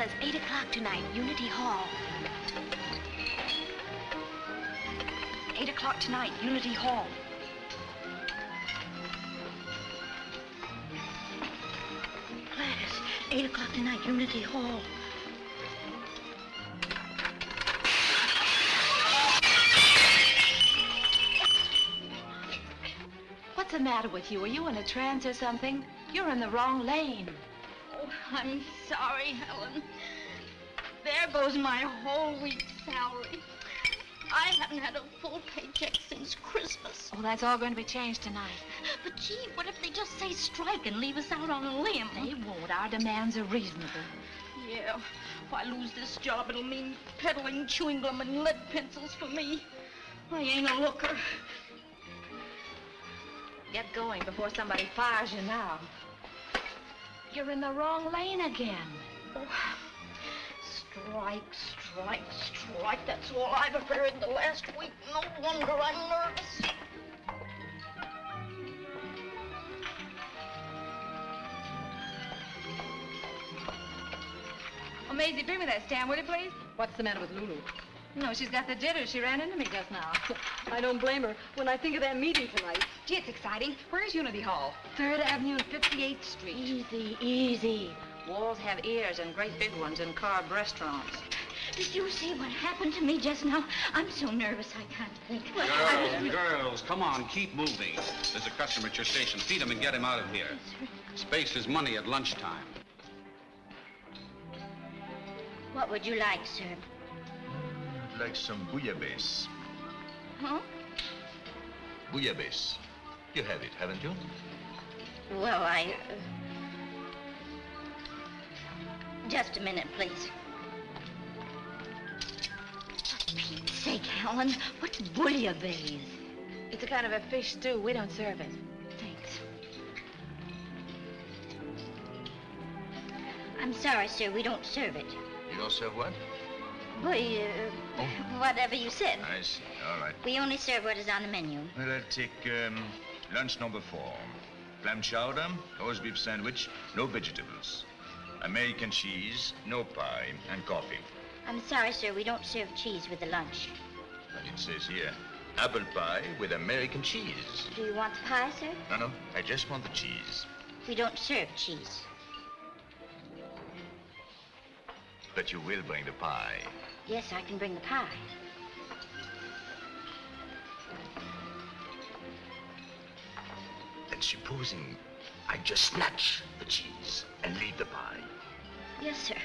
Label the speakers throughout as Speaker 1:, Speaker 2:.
Speaker 1: Says 8 o'clock tonight, Unity Hall. 8 o'clock tonight, Unity Hall. Gladys, 8 o'clock tonight, Unity Hall. What's the matter with you? Are you in a trance or something? You're in the wrong lane.
Speaker 2: I'm sorry, Helen. There goes my whole week's salary. I haven't had a full paycheck since Christmas.
Speaker 1: Oh, that's all going to be changed tonight.
Speaker 2: But, gee, what if they just say strike and leave us out on a limb?
Speaker 1: They won't. Our demands are reasonable.
Speaker 2: Yeah. If I lose this job, it'll mean peddling chewing gum and lead pencils for me. I ain't a looker.
Speaker 1: Get going before somebody fires you now. You're in the wrong lane again.
Speaker 2: Oh, strike, strike, strike. That's all I've heard the last week. No wonder I'm nervous.
Speaker 1: Oh, Maisie, bring me that stand, will you, please? What's the matter with Lulu? No, she's got the jitters. She ran into me just now.
Speaker 3: I don't blame her. When I think of that meeting tonight.
Speaker 1: Gee, it's exciting. Where's Unity Hall?
Speaker 3: 3rd Avenue and 58th Street.
Speaker 1: Easy, easy. Walls have ears and great big ones in carved restaurants.
Speaker 2: Did you see what happened to me just now? I'm so nervous I can't think.
Speaker 4: Girls, come on, keep moving. There's a customer at your station. Feed him and get him out of here. Space is money at lunchtime.
Speaker 2: What would you like, sir?
Speaker 5: I'd like some bouillabaisse.
Speaker 2: Huh?
Speaker 5: Bouillabaisse. You have it, haven't you?
Speaker 2: Well, Just a minute, please. For Pete's sake, Helen, what's bouillabaisse?
Speaker 1: It's a kind of a fish stew. We don't serve it.
Speaker 2: Thanks. I'm sorry, sir, we don't serve it.
Speaker 5: You don't serve what?
Speaker 2: Whatever you said.
Speaker 5: I see. All right.
Speaker 2: We only serve what is on the menu.
Speaker 5: Well, I'll take lunch number 4. Clam chowder, roast beef sandwich, no vegetables. American cheese, no pie, and coffee.
Speaker 2: I'm sorry, sir, we don't serve cheese with the lunch.
Speaker 5: But it says here, apple pie with American cheese.
Speaker 2: Do you want the pie, sir?
Speaker 5: No, I just want the cheese.
Speaker 2: We don't serve cheese.
Speaker 5: But you will bring the pie.
Speaker 2: Yes, I can bring the pie.
Speaker 5: And supposing I just snatch the cheese and leave the pie.
Speaker 2: Yes, sir.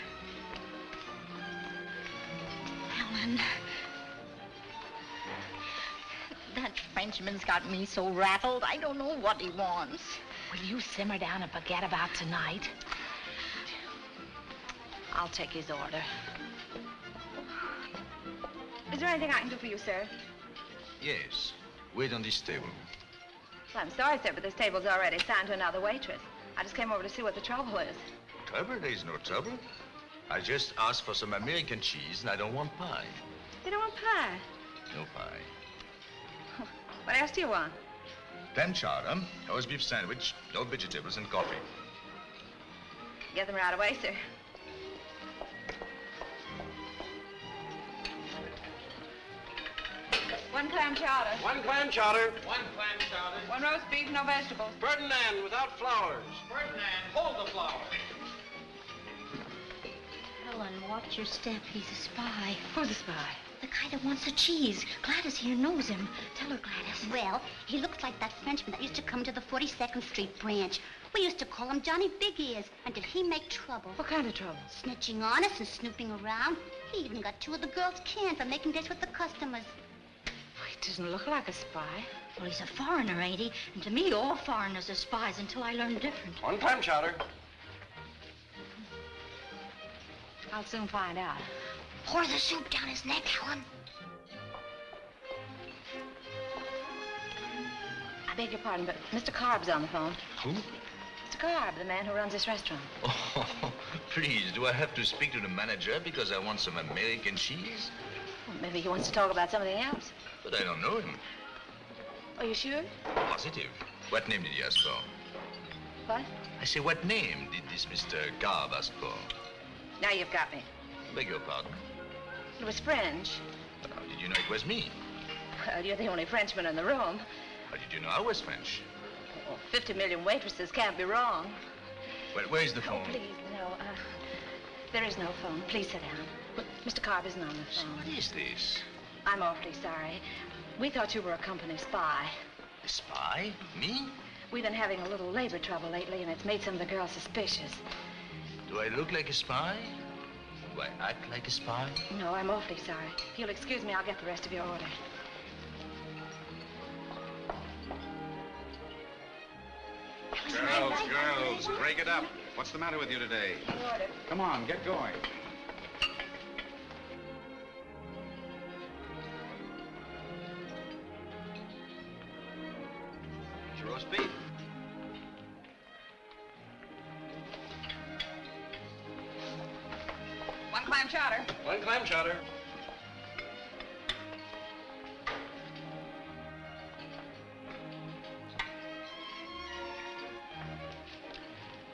Speaker 2: Helen. That Frenchman's got me so rattled, I don't know what he wants.
Speaker 1: Will you simmer down and forget about tonight? I'll take his order. Is there anything I can do for you, sir?
Speaker 5: Yes. Wait on this table.
Speaker 1: Well, I'm sorry, sir, but this table's already assigned to another waitress. I just came over to see what the trouble is.
Speaker 5: Trouble? There is no trouble. I just asked for some American cheese, and I don't want pie.
Speaker 1: You don't want pie?
Speaker 5: No pie.
Speaker 1: What else do you want?
Speaker 5: Clam chowder, roast beef sandwich, no vegetables, and coffee.
Speaker 1: Get them right away, sir. One clam chowder.
Speaker 6: One clam chowder.
Speaker 7: One clam chowder.
Speaker 1: One roast beef, no vegetables.
Speaker 6: Ferdinand without flowers.
Speaker 7: Ferdinand, hold the flower.
Speaker 2: Helen, watch your step. He's a spy.
Speaker 1: Who's a spy?
Speaker 2: The guy that wants the cheese. Gladys here knows him. Tell her, Gladys.
Speaker 8: Well, he looks like that Frenchman that used to come to the 42nd Street branch. We used to call him Johnny Big Ears. And did he make trouble?
Speaker 1: What kind of trouble?
Speaker 8: Snitching on us and snooping around. He even got 2 of the girls canned for making dates with the customers.
Speaker 1: He doesn't look like a spy.
Speaker 2: Well, he's a foreigner, ain't he? And to me, all foreigners are spies until I learn different.
Speaker 6: One clam chowder.
Speaker 1: I'll soon find out.
Speaker 8: Pour the soup down his neck, Helen.
Speaker 1: I beg your pardon, but Mr. Carb's on the phone.
Speaker 5: Who?
Speaker 1: Mr. Carb, the man who runs this restaurant.
Speaker 5: Oh, please, do I have to speak to the manager because I want some American cheese?
Speaker 1: Well, maybe he wants to talk about something else.
Speaker 5: But I don't know him.
Speaker 1: Are you sure?
Speaker 5: Positive. What name did he ask for?
Speaker 1: What?
Speaker 5: I say, what name did this Mr. Garb ask for?
Speaker 1: Now you've got me.
Speaker 5: Beg your pardon.
Speaker 1: It was French.
Speaker 5: How did you know it was me?
Speaker 1: Well, you're the only Frenchman in the room.
Speaker 5: How did you know I was French?
Speaker 1: Well, 50 million waitresses can't be wrong.
Speaker 5: Well, where's the
Speaker 1: Oh,
Speaker 5: phone?
Speaker 1: please, no. There is no phone. Please sit down. Mr. Carb isn't on the
Speaker 5: So
Speaker 1: phone.
Speaker 5: what is this?
Speaker 1: I'm awfully sorry. We thought you were a company spy.
Speaker 5: A spy? Me?
Speaker 1: We've been having a little labor trouble lately, and it's made some of the girls suspicious.
Speaker 5: Do I look like a spy? Do I act like a spy?
Speaker 1: No, I'm awfully sorry. If you'll excuse me, I'll get the rest of your order.
Speaker 4: Girls, break it up. What's the matter with you today?
Speaker 1: Your order.
Speaker 4: Come on, get going.
Speaker 6: It's roast beef.
Speaker 1: One clam chowder.
Speaker 6: One clam chowder.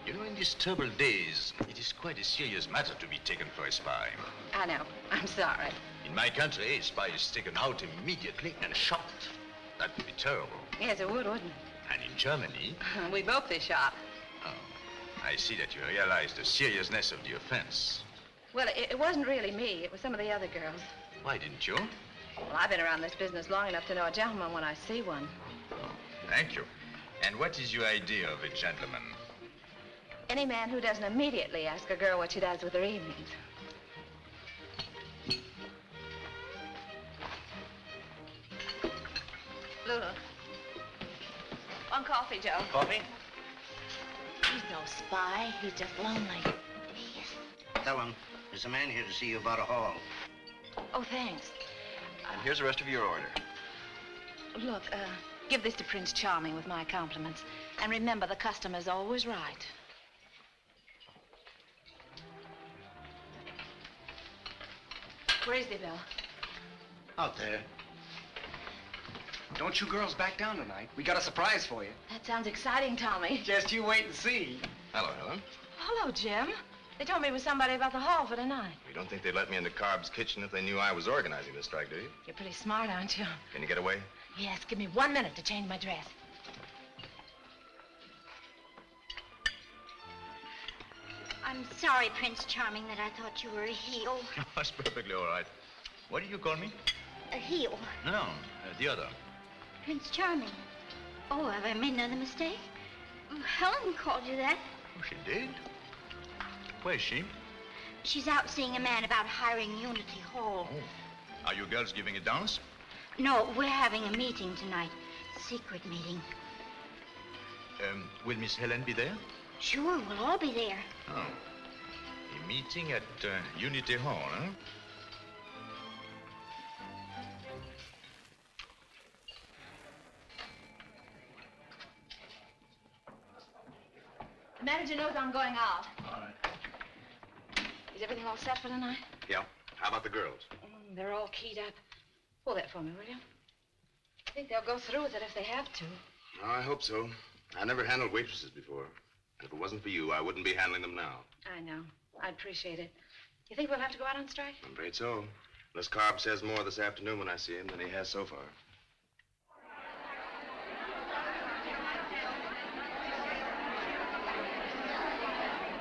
Speaker 5: You know, in these troubled days, it is quite a serious matter to be taken for a spy.
Speaker 1: I know. I'm sorry.
Speaker 5: In my country, a spy is taken out immediately and shot. That would be terrible.
Speaker 1: Yes, it would, wouldn't
Speaker 5: And in Germany,
Speaker 1: it? We'd both be shot.
Speaker 5: oh, I see that you realize the seriousness of the offense.
Speaker 1: Well, it wasn't really me. It was some of the other girls.
Speaker 5: Why didn't you?
Speaker 1: Well, I've been around this business long enough to know a gentleman when I see one.
Speaker 5: Oh, thank you. And what is your idea of a gentleman?
Speaker 1: Any man who doesn't immediately ask a girl what she does with her evenings. Lula. One coffee, Joe.
Speaker 6: Coffee?
Speaker 1: He's no spy. He's just lonely.
Speaker 9: Helen, there's a man here to see you about a hall.
Speaker 1: Oh, thanks.
Speaker 6: And here's the rest of your order.
Speaker 1: Look, give this to Prince Charming with my compliments. And remember, the customer's always right. Where is the bill?
Speaker 9: Out there.
Speaker 6: Don't you girls back down tonight. We got a surprise for you.
Speaker 1: That sounds exciting, Tommy.
Speaker 6: Just you wait and see.
Speaker 5: Hello, Helen.
Speaker 1: Hello, Jim. They told me it was somebody about the hall for tonight.
Speaker 5: You don't think they'd let me into Carb's kitchen if they knew I was organizing this strike, do you?
Speaker 1: You're pretty smart, aren't you?
Speaker 5: Can you get away?
Speaker 1: Yes, give me 1 minute to change my dress.
Speaker 8: I'm sorry, Prince Charming, that I thought you were a heel.
Speaker 5: That's perfectly all right. What did you call me?
Speaker 8: A heel.
Speaker 5: No, the other.
Speaker 8: Prince Charming. Oh, have I made another mistake? Helen called you that.
Speaker 5: Oh, she did? Where's she?
Speaker 8: She's out seeing a man about hiring Unity Hall.
Speaker 5: Oh. Are you girls giving a dance?
Speaker 8: No, we're having a meeting tonight. Secret meeting.
Speaker 5: Will Miss Helen be there?
Speaker 8: Sure, we'll all be there.
Speaker 5: Oh. meeting at Unity Hall, huh?
Speaker 1: The manager knows I'm going out.
Speaker 4: All right.
Speaker 1: Is everything all set for tonight?
Speaker 6: Yeah. How about the girls?
Speaker 1: They're all keyed up. Pull that for me, will you? I think they'll go through with it if they have to.
Speaker 6: Oh, I hope so. I never handled waitresses before. And if it wasn't for you, I wouldn't be handling them now.
Speaker 1: I know. I appreciate it. You think we'll have to go out on strike?
Speaker 6: I'm afraid so. Unless Carb says more this afternoon when I see him than he has so far.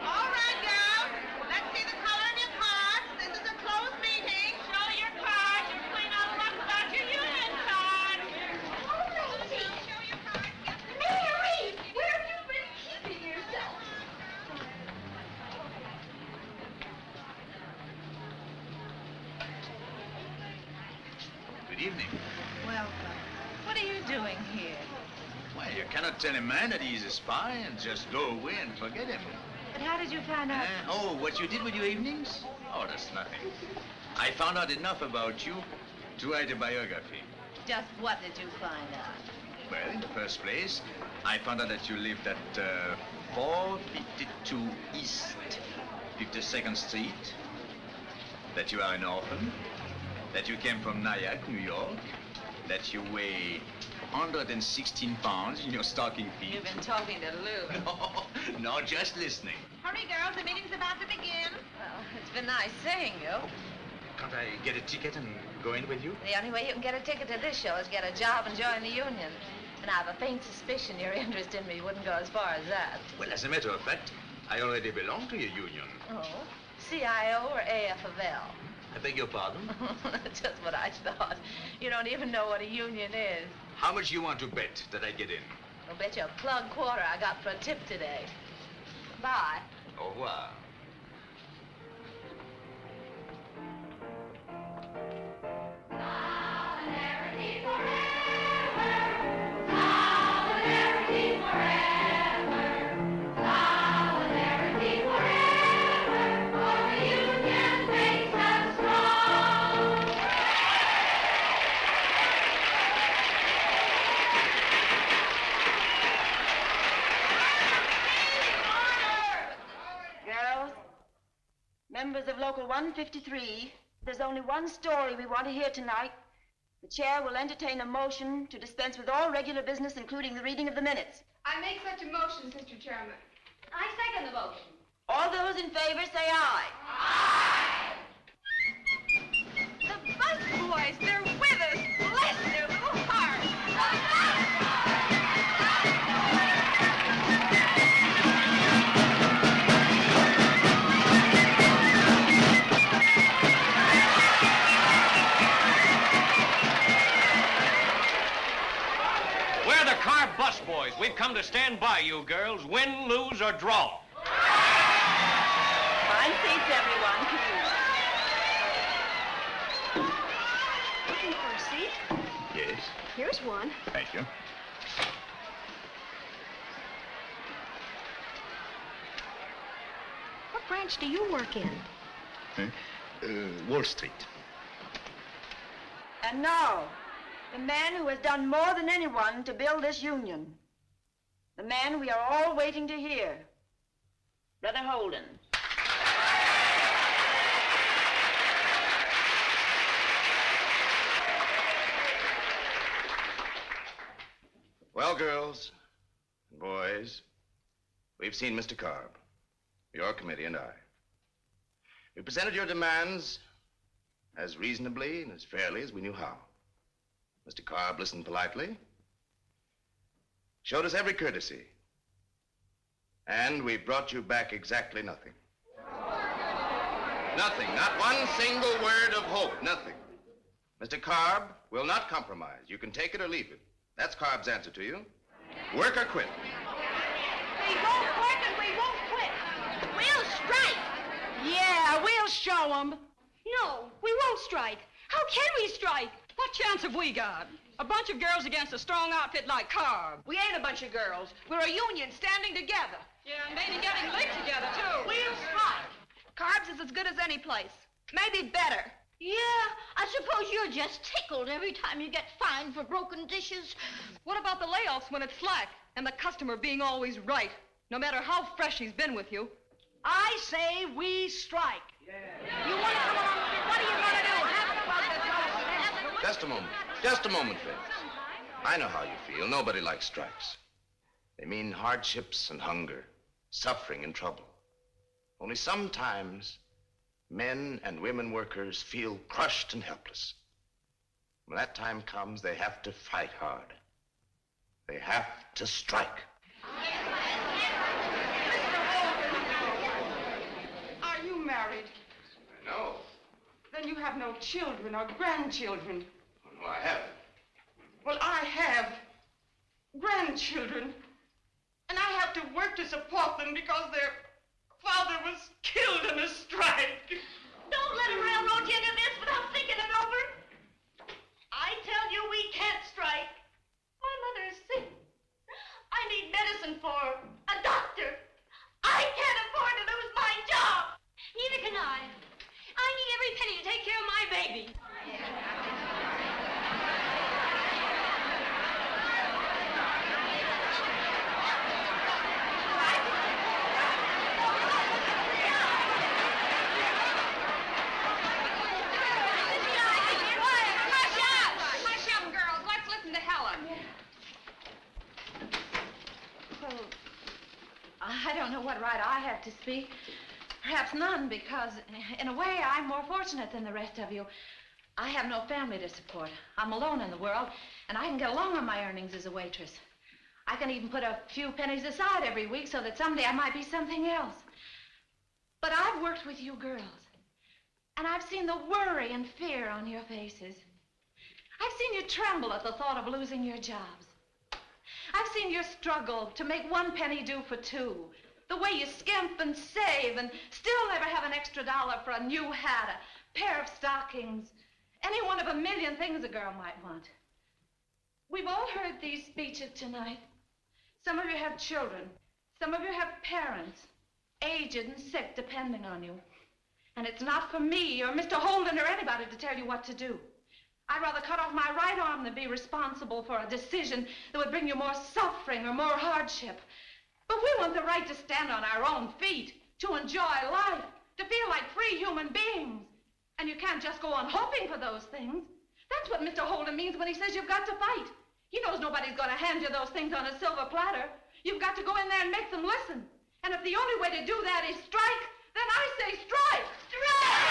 Speaker 10: All right, girls. Let's see the color of your cards. This is a closed meeting. Show your cards. You're clean out of luck without your union card.
Speaker 2: Oh, Rosie!
Speaker 10: Show your cards.
Speaker 2: Mary! Where have you been keeping yourself?
Speaker 5: Good evening.
Speaker 1: Welcome. What are you doing here?
Speaker 5: Well, you cannot tell a man that he's a spy and just go away and forget him.
Speaker 1: But how did you find out?
Speaker 5: Oh, what you did with your evenings? Oh, that's nothing. I found out enough about you to write a biography.
Speaker 1: Just what did you find out?
Speaker 5: Well, in the first place, I found out that you lived at 452 East 52nd Street, that you are an orphan, that you came from Nyack, New York, that you weigh 116 pounds in your stocking feet.
Speaker 1: You've been talking to Lou.
Speaker 5: No, just listening.
Speaker 10: Hurry, girls. The meeting's about to begin.
Speaker 1: Well, it's been nice seeing you.
Speaker 5: Can't I get a ticket and go in with you?
Speaker 1: The only way you can get a ticket to this show is get a job and join the union. And I have a faint suspicion your interest in me wouldn't go as far as that.
Speaker 5: Well, as a matter of fact, I already belong to your union.
Speaker 1: Oh? CIO or AF of L?
Speaker 5: I beg your pardon?
Speaker 1: Just what I thought. You don't even know what a union is.
Speaker 5: How much you want to bet that I get in?
Speaker 1: I'll bet you a plug quarter I got for a tip today. Bye.
Speaker 5: Au revoir.
Speaker 11: Members of Local 153, there's only one story we want to hear tonight. The chair will entertain a motion to dispense with all regular business, including the reading of the minutes.
Speaker 2: I make such a motion, Mr. Chairman. I second the motion.
Speaker 11: All those in favor say aye.
Speaker 2: Aye!
Speaker 10: The bus boys, they're with us. Bless their little hearts.
Speaker 7: We're the car bus boys. We've come to stand by you girls, win, lose, or draw.
Speaker 11: Find seats, everyone, please.
Speaker 3: Looking for a seat?
Speaker 5: Yes.
Speaker 3: Here's one.
Speaker 5: Thank you.
Speaker 3: What branch do you work in?
Speaker 5: Wall Street.
Speaker 11: And now, the man who has done more than anyone to build this union. The man we are all waiting to hear. Brother Holden.
Speaker 6: Well, girls and boys, we've seen Mr. Carb, your committee and I. We presented your demands as reasonably and as fairly as we knew how. Mr. Carb listened politely, showed us every courtesy, and we brought you back exactly nothing. Nothing, not one single word of hope, nothing. Mr. Carb will not compromise. You can take it or leave it. That's Carb's answer to you. Work or quit.
Speaker 11: We won't work and we won't quit.
Speaker 2: We'll strike!
Speaker 11: Yeah, we'll show them.
Speaker 3: No, we won't strike. How can we strike?
Speaker 12: What chance have we got? A bunch of girls against a strong outfit like Carb.
Speaker 10: We ain't a bunch of girls. We're a union standing together.
Speaker 12: Yeah, and maybe getting licked together, too.
Speaker 10: We'll strike. Carb's
Speaker 12: as good as any place. Maybe better.
Speaker 2: Yeah, I suppose you're just tickled every time you get fined for broken dishes.
Speaker 12: What about the layoffs when it's slack and the customer being always right, no matter how fresh he's been with you?
Speaker 10: I say we strike. Yeah. You want to come along with me? What are you going to do?
Speaker 6: Just a moment. Just a moment, Fitz. I know how you feel. Nobody likes strikes. They mean hardships and hunger, suffering and trouble. Only sometimes men and women workers feel crushed and helpless. When that time comes, they have to fight hard. They have to strike.
Speaker 12: Are you married?
Speaker 6: No.
Speaker 12: Then you have no children or grandchildren.
Speaker 6: No, I haven't.
Speaker 12: Well, I have grandchildren. And I have to work to support them because their father was killed in a strike.
Speaker 2: Don't let a railroad you into this without thinking it over. I tell you we can't strike. My mother is sick. I need medicine for her. A doctor. I can't afford to lose my job.
Speaker 3: Neither can I. I need every penny to take care of my baby.
Speaker 1: I don't know what right I have to speak. Perhaps none, because in a way I'm more fortunate than the rest of you. I have no family to support. I'm alone in the world, and I can get along on my earnings as a waitress. I can even put a few pennies aside every week so that someday I might be something else. But I've worked with you girls, and I've seen the worry and fear on your faces. I've seen you tremble at the thought of losing your jobs. I've seen your struggle to make one penny do for two. The way you skimp and save and still never have an extra dollar for a new hat, a pair of stockings, any one of a million things a girl might want. We've all heard these speeches tonight. Some of you have children. Some of you have parents, aged and sick, depending on you. And it's not for me or Mr. Holden or anybody to tell you what to do. I'd rather cut off my right arm than be responsible for a decision that would bring you more suffering or more hardship. But we want the right to stand on our own feet, to enjoy life, to feel like free human beings. And you can't just go on hoping for those things. That's what Mr. Holden means when he says you've got to fight. He knows nobody's going to hand you those things on a silver platter. You've got to go in there and make them listen. And if the only way to do that is strike, then I say strike! Strike!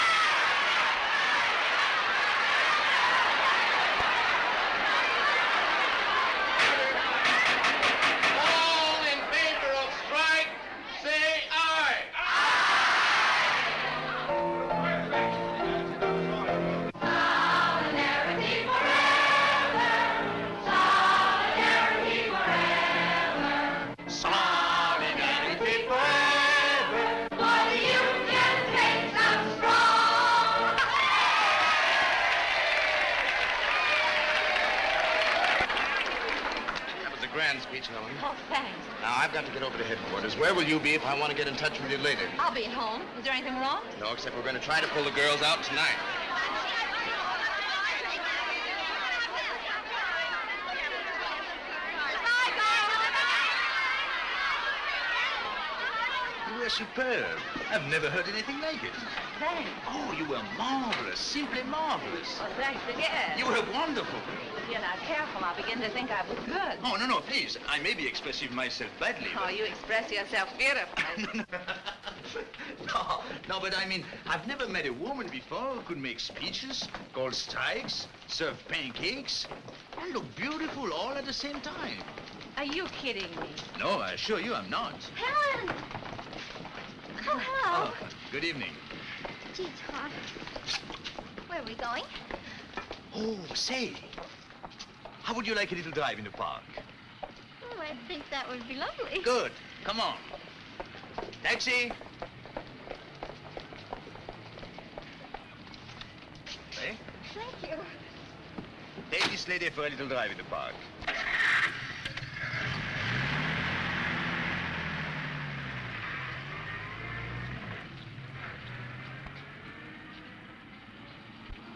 Speaker 6: Speech, Helen.
Speaker 1: Oh, thanks.
Speaker 6: Now, I've got to get over to headquarters. Where will you be if I want to get in touch with you later?
Speaker 1: I'll be at home. Is there anything wrong?
Speaker 6: No, except we're going to try to pull the girls out tonight.
Speaker 5: You were superb. I've never heard anything like it.
Speaker 1: Thanks.
Speaker 5: Oh, you were marvelous, simply marvelous.
Speaker 1: Well, thanks again.
Speaker 5: You were wonderful.
Speaker 1: If you're not careful, I'll begin to think I was good.
Speaker 5: Oh, no, please. I may be expressing myself badly.
Speaker 1: Oh, you express yourself beautifully.
Speaker 5: No, but I mean, I've never met a woman before who could make speeches, call strikes, serve pancakes, and look beautiful all at the same time.
Speaker 1: Are you kidding me?
Speaker 5: No, I assure you I'm not.
Speaker 8: Helen! Oh, hello.
Speaker 5: Oh, good evening.
Speaker 8: Gee, it's hot. Where are we going?
Speaker 5: Oh, say, how would you like a little drive in the park?
Speaker 8: Oh, I think that would be lovely.
Speaker 5: Good. Come on. Taxi. Hey?
Speaker 8: Thank you.
Speaker 5: Take this lady for a little drive in the park.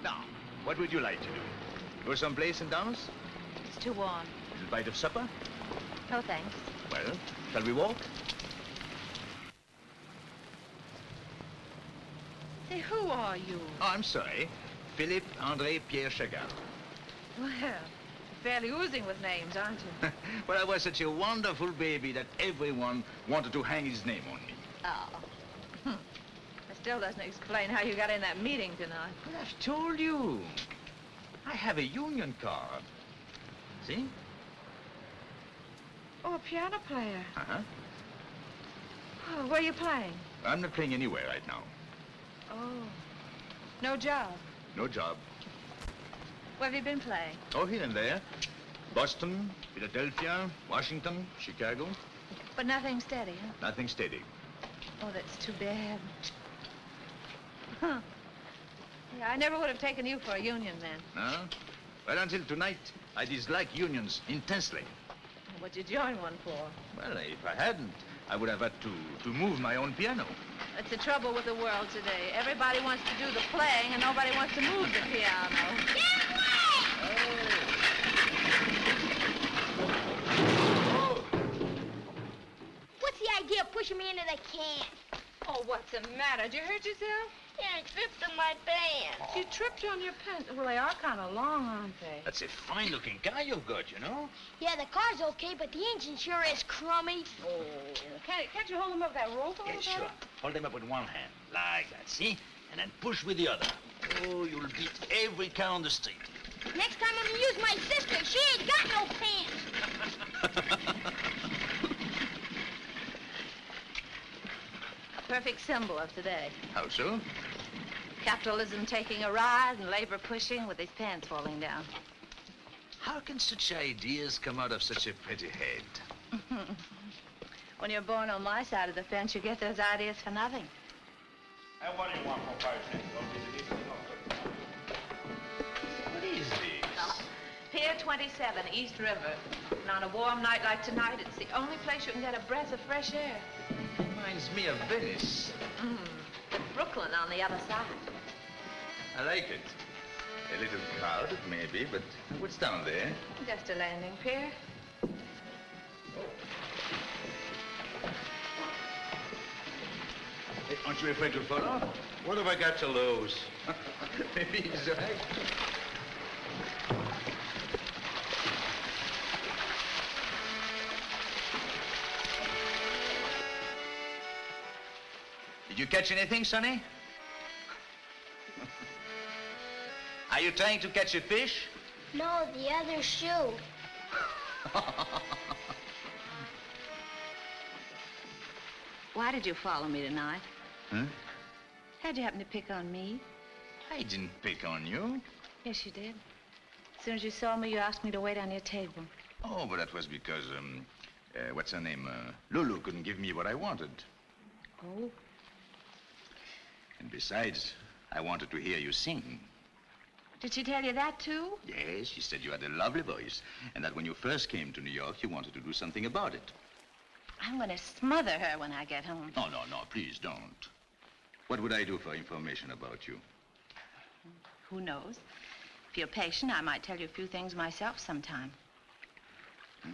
Speaker 5: Now, what would you like to do? Go someplace and dance?
Speaker 1: It's too warm.
Speaker 5: A little bite of supper?
Speaker 1: No, thanks.
Speaker 5: Well, shall we walk?
Speaker 1: Say, who are you?
Speaker 5: Oh, I'm sorry. Philippe André Pierre Chagall.
Speaker 1: Well, you're fairly oozing with names, aren't you?
Speaker 5: Well, I was such a wonderful baby that everyone wanted to hang his name on me.
Speaker 1: Oh. That still doesn't explain how you got in that meeting tonight.
Speaker 5: Well, I've told you. I have a union card. See?
Speaker 1: Oh, a piano player.
Speaker 5: Uh-huh.
Speaker 1: Oh, where are you playing?
Speaker 5: I'm not playing anywhere right now.
Speaker 1: Oh. No job?
Speaker 5: No job.
Speaker 1: Where have you been playing?
Speaker 5: Oh, here and there. Boston, Philadelphia, Washington, Chicago.
Speaker 1: But nothing steady, huh?
Speaker 5: Nothing steady.
Speaker 1: Oh, that's too bad. Huh. Yeah, I never would have taken you for a union man.
Speaker 5: No? Well, until tonight, I dislike unions intensely.
Speaker 1: What'd you join one for?
Speaker 5: Well, if I hadn't, I would have had to move my own piano.
Speaker 1: That's the trouble with the world today. Everybody wants to do the playing and nobody wants to move the piano.
Speaker 8: Get away!
Speaker 5: Oh.
Speaker 8: What's the idea of pushing me into the can?
Speaker 1: Oh, what's the matter? Did you hurt yourself?
Speaker 8: Yeah, I tripped on my pants.
Speaker 1: You tripped on your pants. Well, they are kind of long, aren't they?
Speaker 5: That's a fine-looking car you've got, you know.
Speaker 8: Yeah, the car's okay, but the engine sure is crummy.
Speaker 1: Oh, can't you hold them up with that rope over
Speaker 5: Yeah, sure. Hold them up with one hand, like that, see? And then push with the other. Oh, you'll beat every car on the street.
Speaker 8: Next time I'm gonna use my sister. She ain't got no pants.
Speaker 1: A perfect symbol of today.
Speaker 5: How so?
Speaker 1: Capitalism taking a rise and labor pushing with his pants falling down.
Speaker 5: How can such ideas come out of such a pretty head?
Speaker 1: When you're born on my side of the fence, you get those ideas for nothing.
Speaker 7: And what do you want for 5 cents?
Speaker 5: What is this?
Speaker 1: Pier 27, East River. And on a warm night like tonight, it's the only place you can get a breath of fresh air.
Speaker 5: Reminds me of Venice.
Speaker 1: But Brooklyn on the other side.
Speaker 5: I like it. A little crowded, maybe, but what's down there?
Speaker 1: Just a landing pier.
Speaker 5: Hey, aren't you afraid to fall off?
Speaker 4: What have I got to lose?
Speaker 5: Maybe he's right. Did you catch anything, Sonny? Are you trying to catch a fish?
Speaker 8: No, the other shoe.
Speaker 1: Why did you follow me tonight?
Speaker 5: Huh?
Speaker 1: How'd you happen to pick on me?
Speaker 5: I didn't pick on you.
Speaker 1: Yes, you did. As soon as you saw me, you asked me to wait on your table.
Speaker 5: Oh, but that was because, what's her name? Lulu couldn't give me what I wanted.
Speaker 1: Oh?
Speaker 5: And besides, I wanted to hear you sing.
Speaker 1: Did she tell you that, too?
Speaker 5: Yes, she said you had a lovely voice, and that when you first came to New York, you wanted to do something about it.
Speaker 1: I'm going to smother her when I get home.
Speaker 5: No, please don't. What would I do for information about you?
Speaker 1: Who knows? If you're patient, I might tell you a few things myself sometime.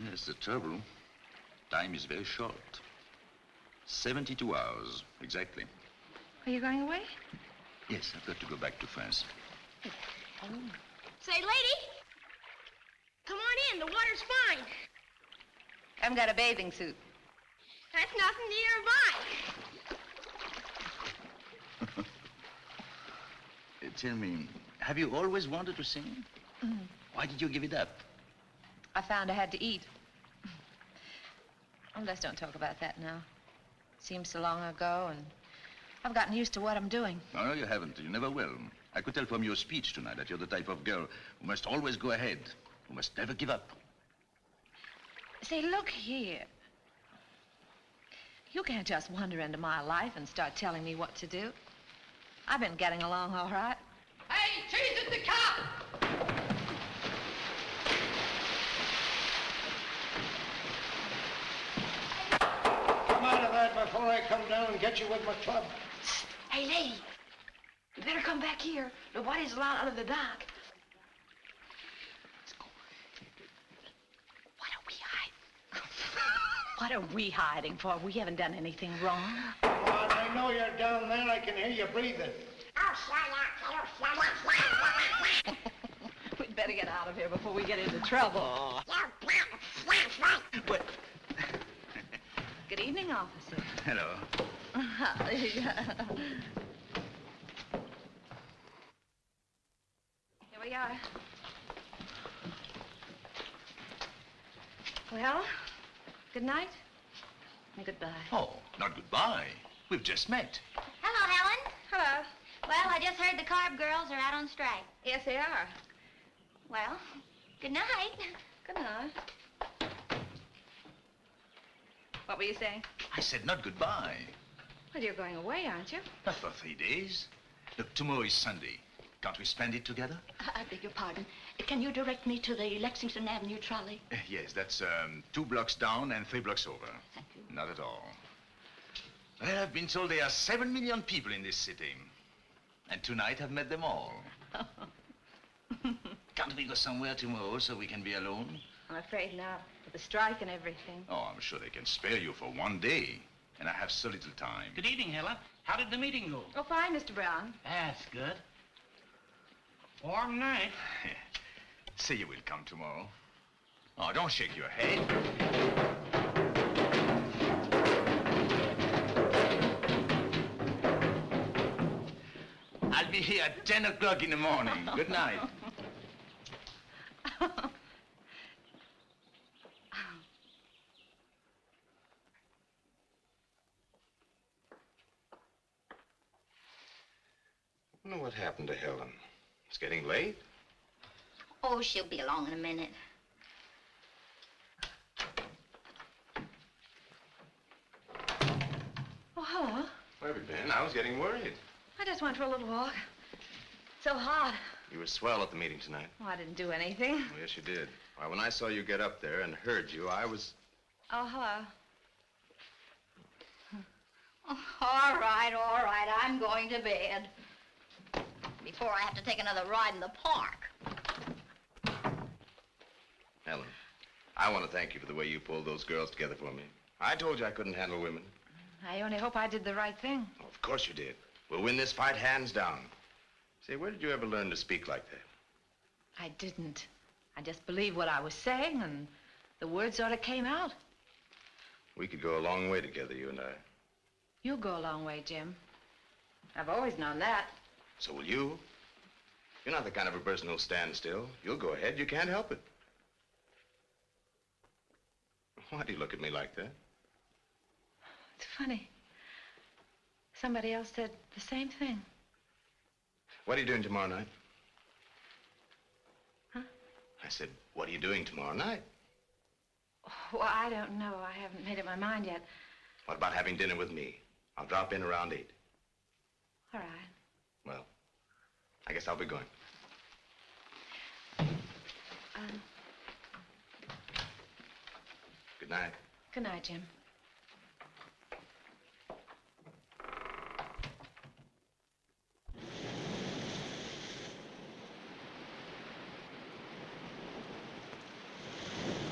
Speaker 5: That's the trouble. Time is very short. 72 hours, exactly.
Speaker 1: Are you going away?
Speaker 5: Yes, I've got to go back to France.
Speaker 1: Oh.
Speaker 8: Say, lady, come on in. The water's fine.
Speaker 1: I haven't got a bathing suit.
Speaker 8: That's nothing nearby.
Speaker 5: Tell me, have you always wanted to sing? Why did you give it up?
Speaker 1: I found I had to eat. Oh, let's don't talk about that now. Seems so long ago, and I've gotten used to what I'm doing.
Speaker 5: No, you haven't. You never will. I could tell from your speech tonight that you're the type of girl who must always go ahead, who must never give up.
Speaker 1: Say, look here. You can't just wander into my life and start telling me what to do. I've been getting along all right.
Speaker 10: Hey, Jesus, the cop!
Speaker 9: Come out of that before I come down and get you with my club.
Speaker 8: Hey, lady,
Speaker 1: You better come back here. Nobody's allowed out of the dock.
Speaker 5: Let's go.
Speaker 1: What are we hiding? What are we hiding for? We haven't done anything wrong.
Speaker 9: Well, I know you're down there. I can hear you breathing.
Speaker 1: We'd better get out of here before we get into trouble.
Speaker 5: What?
Speaker 1: Good evening, officer.
Speaker 5: Hello.
Speaker 1: Here we are. Well, good night and goodbye.
Speaker 5: Oh, not goodbye. We've just met.
Speaker 8: Hello, Helen.
Speaker 1: Hello.
Speaker 8: Well, I just heard the carb girls are out on strike.
Speaker 1: Yes, they are.
Speaker 8: Well, good night.
Speaker 1: Good night. What were you saying?
Speaker 5: I said not goodbye.
Speaker 1: Well, you're going away, aren't you?
Speaker 5: Not for 3 days. Look, tomorrow is Sunday. Can't we spend it together?
Speaker 8: I beg your pardon. Can you direct me to the Lexington Avenue trolley?
Speaker 5: Yes, that's 2 blocks down and 3 blocks over.
Speaker 8: Thank you.
Speaker 5: Not at all. Well, I've been told there are 7 million people in this city. And tonight I've met them all. Can't we go somewhere tomorrow so we can be alone?
Speaker 1: I'm afraid not, with the strike and everything.
Speaker 5: Oh, I'm sure they can spare you for 1 day. And I have so little time.
Speaker 13: Good evening, Helen. How did the meeting go?
Speaker 1: Oh, fine, Mr. Brown.
Speaker 13: That's good. Warm night.
Speaker 5: Say you will come tomorrow. Oh, don't shake your head. I'll be here at 10 o'clock in the morning. Good night.
Speaker 6: I don't know what happened to Helen. It's getting late.
Speaker 8: Oh, she'll be along in a minute.
Speaker 1: Oh, hello.
Speaker 6: Where have you been? I was getting worried.
Speaker 1: I just went for a little walk. It's so hot.
Speaker 6: You were swell at the meeting tonight.
Speaker 1: Oh, I didn't do anything.
Speaker 6: Oh, yes, you did. Why, when I saw you get up there and heard you, I was...
Speaker 1: Oh, hello.
Speaker 8: All right. I'm going to bed. Before I have to take another ride in the park.
Speaker 6: Helen, I want to thank you for the way you pulled those girls together for me. I told you I couldn't handle women.
Speaker 1: I only hope I did the right thing.
Speaker 6: Oh, of course you did. We'll win this fight hands down. Say, where did you ever learn to speak like that?
Speaker 1: I didn't. I just believed what I was saying, and the words sort of came out.
Speaker 6: We could go a long way together, you and I.
Speaker 1: You'll go a long way, Jim. I've always known that.
Speaker 6: So will you. You're not the kind of a person who'll stand still. You'll go ahead. You can't help it. Why do you look at me like that?
Speaker 1: It's funny. Somebody else said the same thing.
Speaker 6: What are you doing tomorrow night?
Speaker 1: Huh?
Speaker 6: I said, what are you doing tomorrow night?
Speaker 1: Well, I don't know. I haven't made up my mind yet.
Speaker 6: What about having dinner with me? I'll drop in around 8.
Speaker 1: All right.
Speaker 6: Well, I guess I'll be going. Good night.
Speaker 1: Good night, Jim.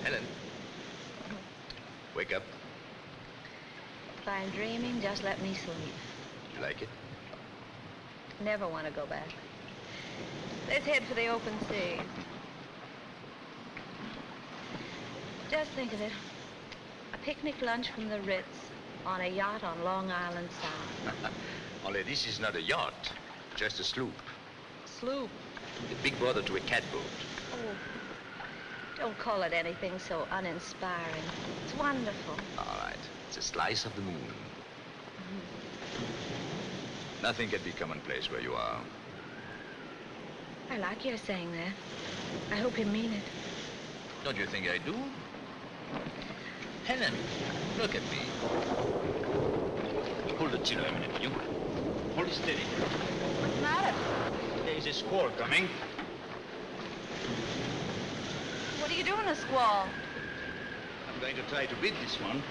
Speaker 6: Helen. Wake up.
Speaker 1: If I'm dreaming, just let me sleep.
Speaker 6: You like it?
Speaker 1: Never want to go back. Let's head for the open sea. Just think of it. A picnic lunch from the Ritz on a yacht on Long Island Sound.
Speaker 5: Only this is not a yacht, just a sloop.
Speaker 1: Sloop?
Speaker 5: The big brother to a catboat.
Speaker 1: Oh, don't call it anything so uninspiring. It's wonderful.
Speaker 5: All right, it's a slice of the moon. Nothing can be commonplace where you are.
Speaker 1: I like your saying that. I hope you mean it.
Speaker 5: Don't you think I do? Helen, look at me. Hold the tiller a minute, will you? Hold it steady.
Speaker 1: What's the matter?
Speaker 5: There's a squall coming.
Speaker 1: What are you doing, a squall?
Speaker 5: I'm going to try to beat this one.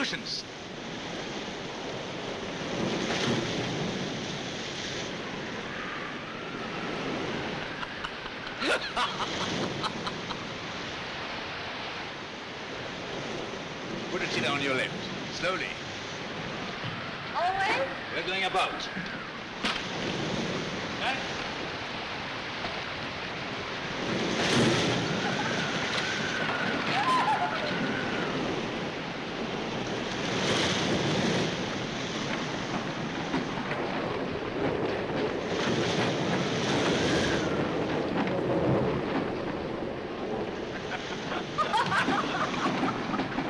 Speaker 5: Congratulations. Put it on your left. Slowly.
Speaker 8: Always?
Speaker 5: We're going about. Back.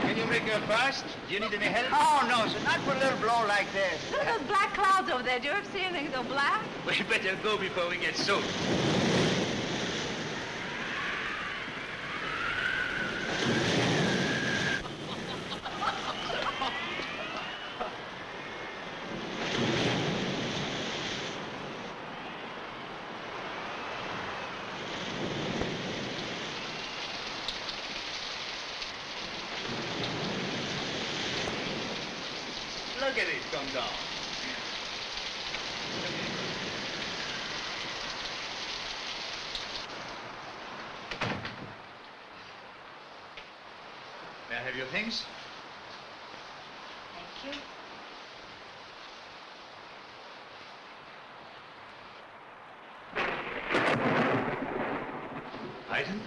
Speaker 5: Can you make her fast? Do you need any help?
Speaker 9: Oh, no, sir. Not for a little blow like this.
Speaker 1: Look at those black clouds over there. Do you ever see anything so black?
Speaker 5: We better go before we get soaked. Look at it come down. May I have your things?
Speaker 1: Thank you.
Speaker 5: Frightened?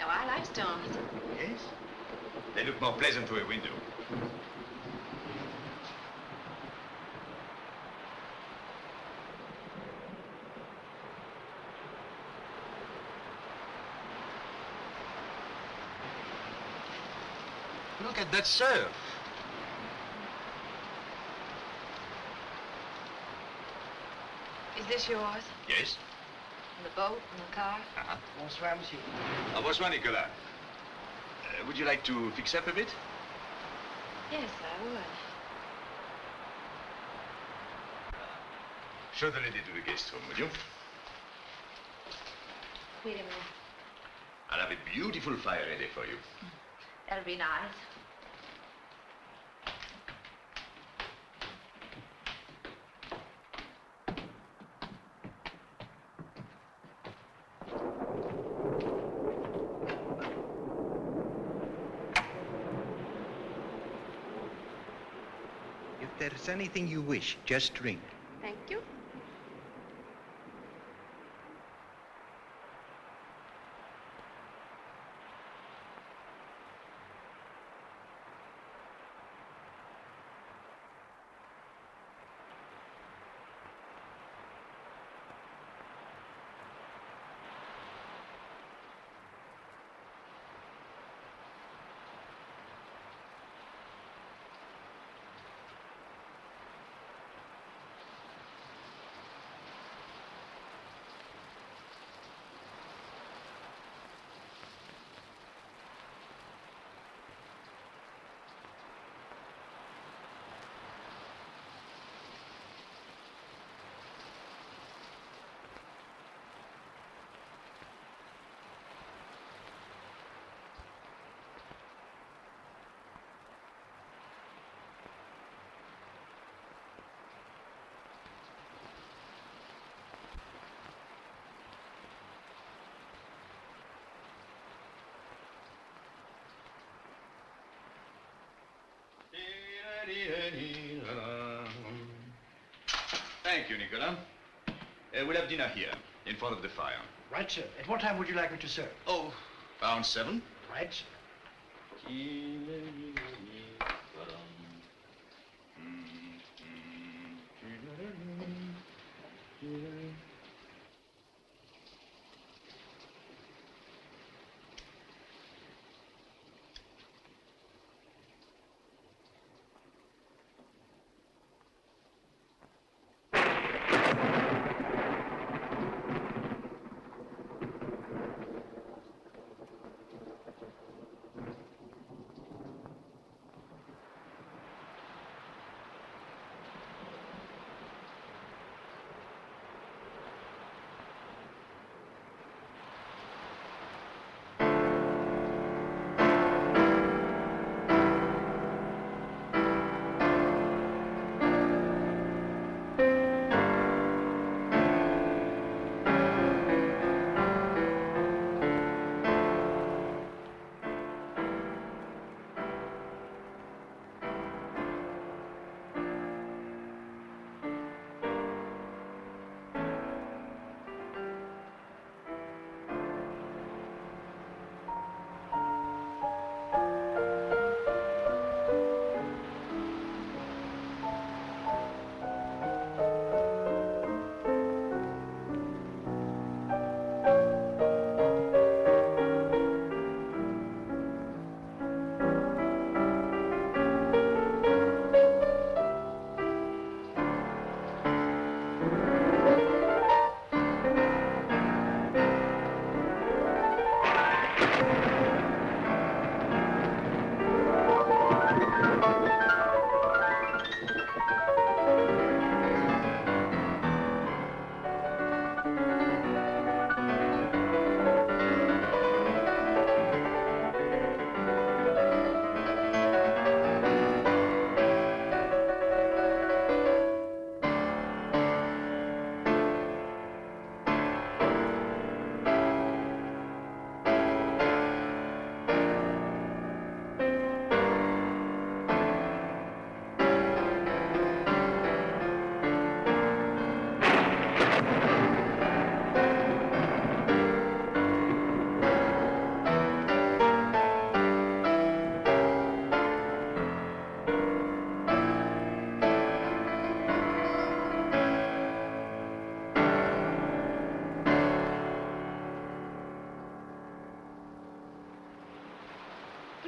Speaker 1: No, I like stones.
Speaker 5: Yes? They look more pleasant through a window. Look at that surf.
Speaker 1: Is this yours?
Speaker 5: Yes?
Speaker 1: And the boat and the car?
Speaker 5: Uh-huh.
Speaker 9: Bonsoir, monsieur.
Speaker 5: Bonsoir, Nicolas. Would you like to fix up a bit?
Speaker 1: Yes, I would.
Speaker 5: Show the lady to the guest room, would you?
Speaker 1: Wait a minute.
Speaker 5: I'll have a beautiful fire ready for you.
Speaker 1: That'll be nice.
Speaker 9: If there's anything you wish, just ring.
Speaker 1: Thank you.
Speaker 5: Thank you, Nicolas. We'll have dinner here, in front of the fire.
Speaker 9: Right, sir. At what time would you like me to serve?
Speaker 5: Oh, around 7.
Speaker 9: Right, sir.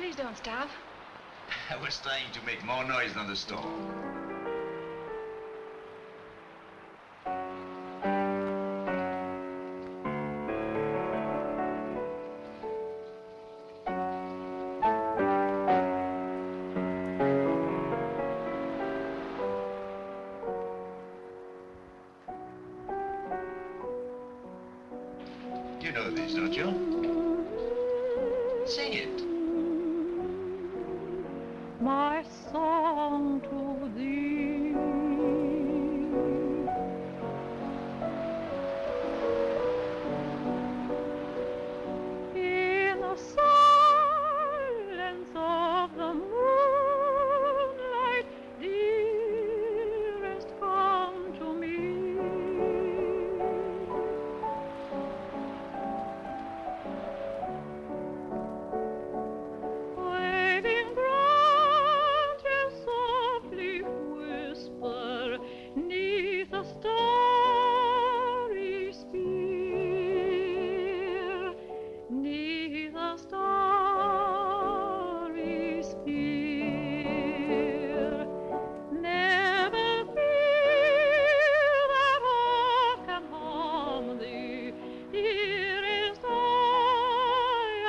Speaker 1: Please don't stop.
Speaker 5: I was trying to make more noise than the storm. You know this, don't you? Sing it.
Speaker 14: My song to thee. In the silence of the moonlight, dearest, come to me. Waving branches softly whisper 'neath a starry sphere, 'neath a starry sphere. Never fear that aught can harm thee, dearest, I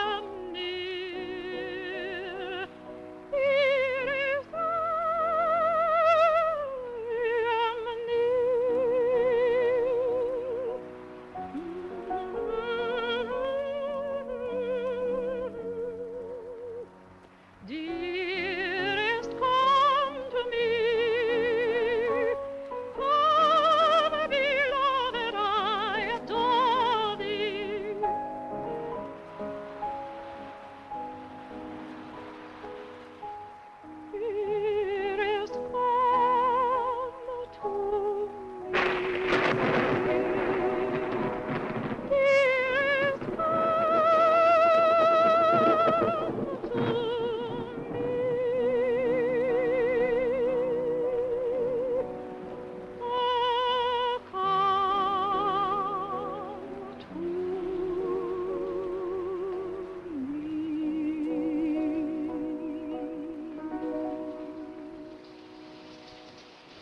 Speaker 14: am near. Dearest, I am near. Dearest, come to me. Come, beloved, I adore thee. Dearest, come to me. Dearest, come to me. Oh, come to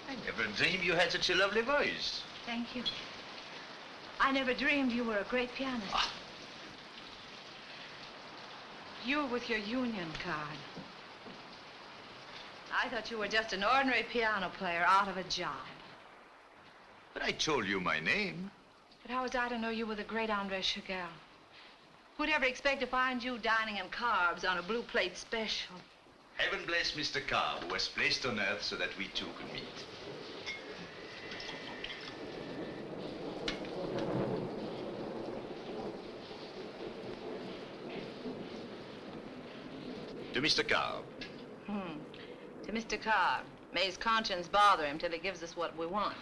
Speaker 5: I never dreamed you had such a lovely voice.
Speaker 1: Thank you. I never dreamed you were a great pianist. You with your union card. I thought you were just an ordinary piano player out of a job.
Speaker 5: But I told you my name.
Speaker 1: But how was I to know you were the great Andre Chagall? Who'd ever expect to find you dining in carbs on a blue plate special?
Speaker 5: Heaven bless Mr. Cobb, who was placed on earth so that we two could meet. To Mr. Cobb.
Speaker 1: To Mr. Cobb. May his conscience bother him till he gives us what we want.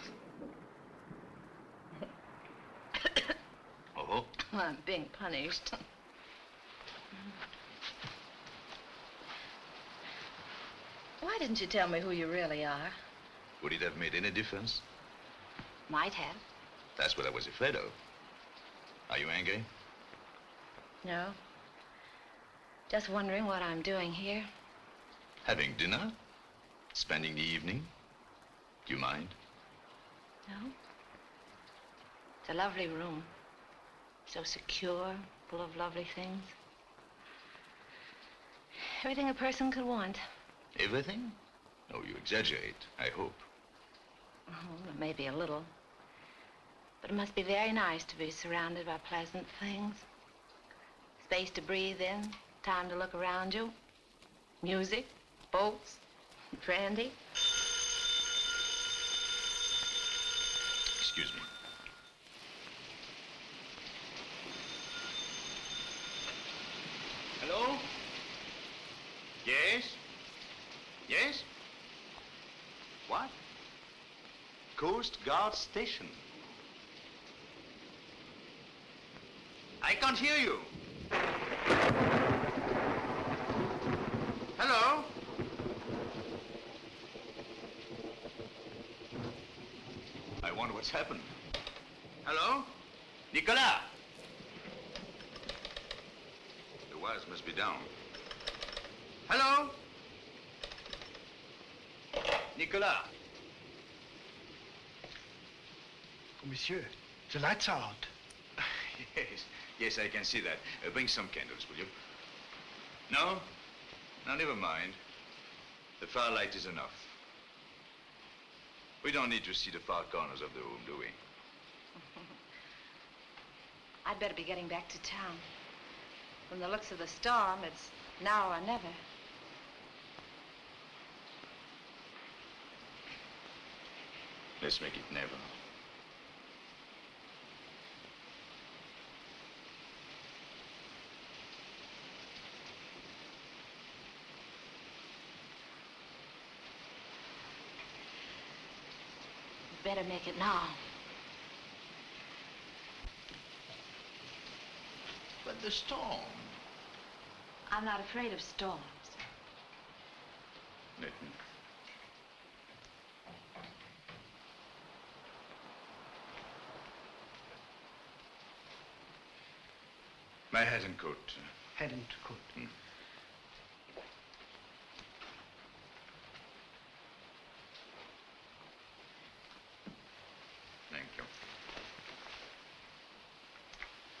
Speaker 5: Oh?
Speaker 1: I'm being punished. Why didn't you tell me who you really are?
Speaker 5: Would it have made any difference?
Speaker 1: Might have.
Speaker 5: That's what I was afraid of. Are you angry?
Speaker 1: No. Just wondering what I'm doing here.
Speaker 5: Having dinner? Spending the evening? Do you mind?
Speaker 1: No. It's a lovely room. So secure, full of lovely things. Everything a person could want.
Speaker 5: Everything? Oh, you exaggerate, I hope.
Speaker 1: Oh, maybe a little. But it must be very nice to be surrounded by pleasant things. Space to breathe in, time to look around you. Music, boats, brandy.
Speaker 5: Excuse me. Hello? Yes? Yes? What? Coast Guard Station. I can't hear you. Hello? I wonder what's happened. Hello? Nicolas? The wires must be down.
Speaker 6: Hello?
Speaker 5: Nicolas.
Speaker 9: Oh, monsieur, the lights are out.
Speaker 5: Yes, I can see that. Bring some candles, will you? No? No, never mind. The firelight is enough. We don't need to see the far corners of the room, do we?
Speaker 1: I'd better be getting back to town. From the looks of the storm, it's now or never.
Speaker 5: Let's make it never.
Speaker 1: Better make it now.
Speaker 5: But the storm.
Speaker 1: I'm not afraid of storms.
Speaker 5: Let me. My hat and coat.
Speaker 9: Hat and coat.
Speaker 5: Thank you.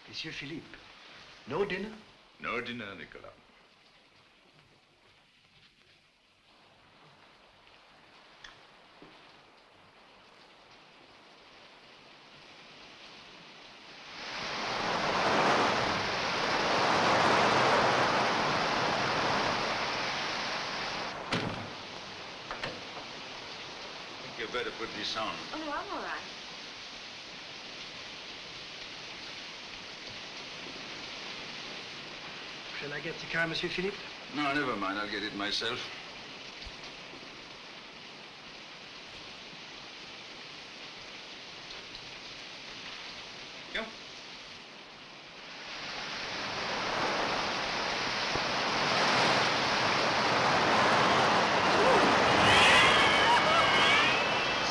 Speaker 9: Monsieur Philippe, no dinner?
Speaker 5: No dinner, Nicolas. You better put this on.
Speaker 1: Oh, no, I'm all right.
Speaker 9: Shall I get the car, Monsieur Philippe?
Speaker 5: No, never mind. I'll get it myself. Yeah.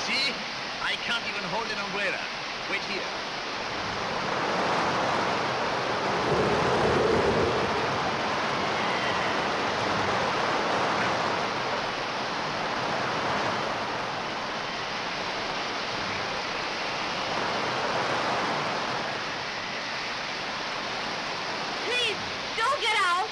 Speaker 5: See? I can't even hold an umbrella. Wait here.
Speaker 3: Please, don't get out.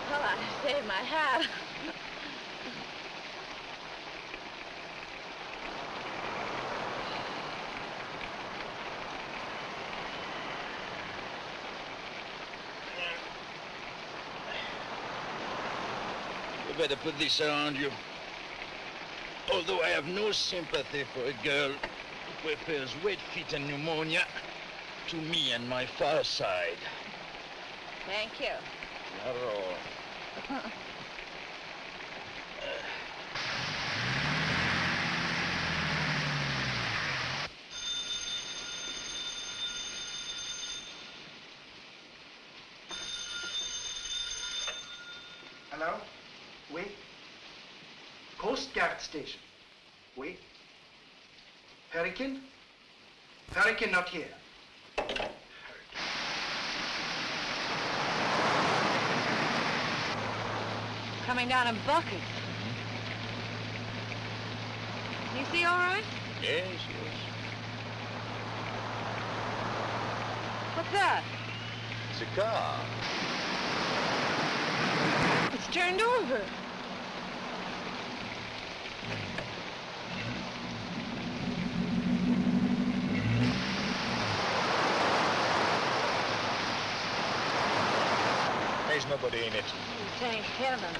Speaker 1: Well, I saved my hat.
Speaker 5: You better put this around you. Although I have no sympathy for a girl who prefers wet feet and pneumonia to me and my far side.
Speaker 1: Thank you.
Speaker 5: Not at all.
Speaker 9: Hello? Oui? Coast Guard Station. Oui? Hurricane? Hurricane not here.
Speaker 1: Coming down in buckets. You see all right?
Speaker 5: Yes, yes.
Speaker 1: What's that?
Speaker 5: It's a car.
Speaker 1: It's turned over.
Speaker 5: There's nobody in it.
Speaker 1: Thank heavens.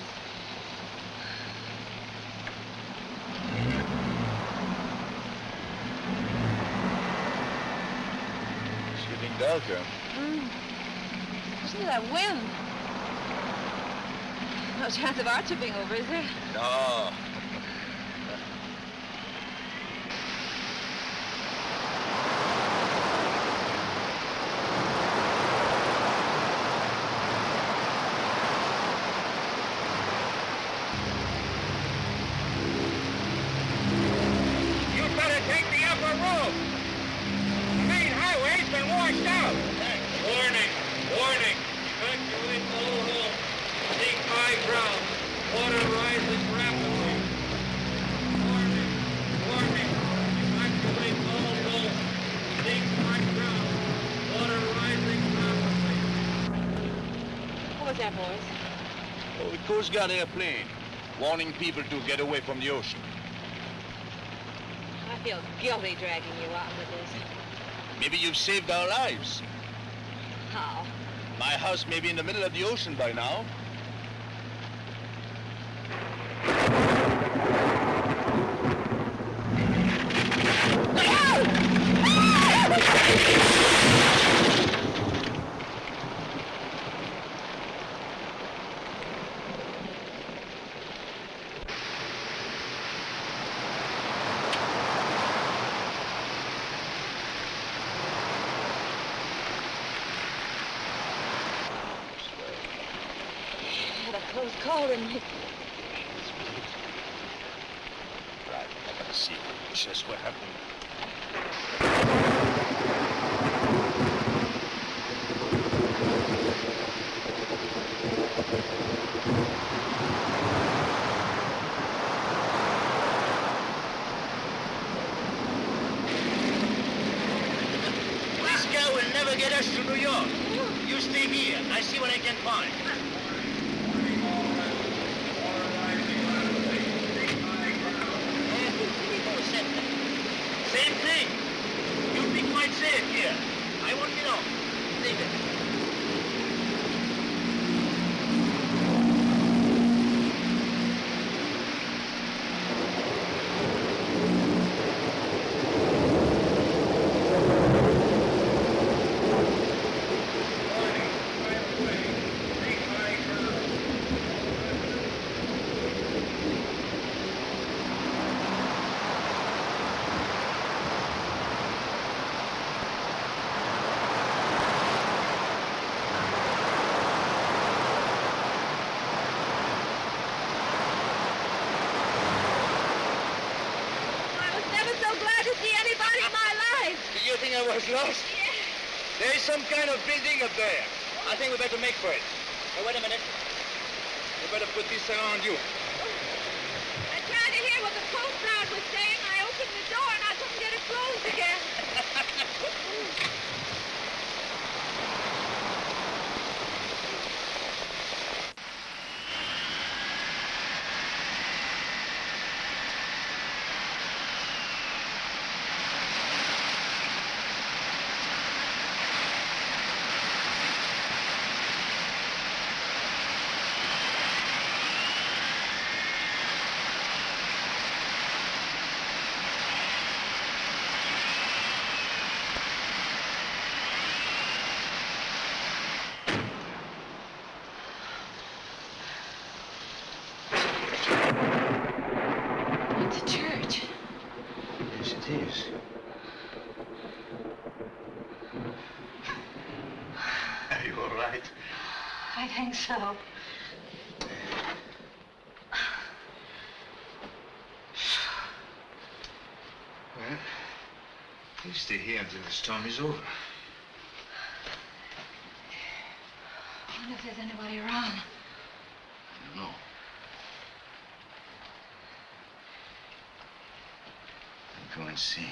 Speaker 5: It's getting darker.
Speaker 1: Listen to that wind. No chance of our tipping over, is there?
Speaker 5: No.
Speaker 1: there, boys?
Speaker 5: Oh, the Coast Guard airplane, warning people to get away from the ocean.
Speaker 1: I feel guilty dragging you out with this.
Speaker 5: Maybe you've saved our lives.
Speaker 1: How?
Speaker 5: My house may be in the middle of the ocean by now.
Speaker 1: Close call in me.
Speaker 5: Right, I gotta see. What's this? What happened?
Speaker 9: This guy will never get us to New York. You stay here. I see what I can find. Same thing. You'll be quite safe here. I won't be long. Leave it.
Speaker 5: You think I was lost?
Speaker 9: Yes.
Speaker 5: There is some kind of building up there. I think we better make for it.
Speaker 9: Hey, wait a minute.
Speaker 5: You better put this around you.
Speaker 3: I tried to hear what the Coast Guard was saying. I opened the door and I couldn't get it closed again.
Speaker 6: Yes.
Speaker 9: Are you all right?
Speaker 1: I think so.
Speaker 9: Well, you stay here until the storm is over.
Speaker 1: I wonder if there's anybody around.
Speaker 9: I don't know. I'll go and see.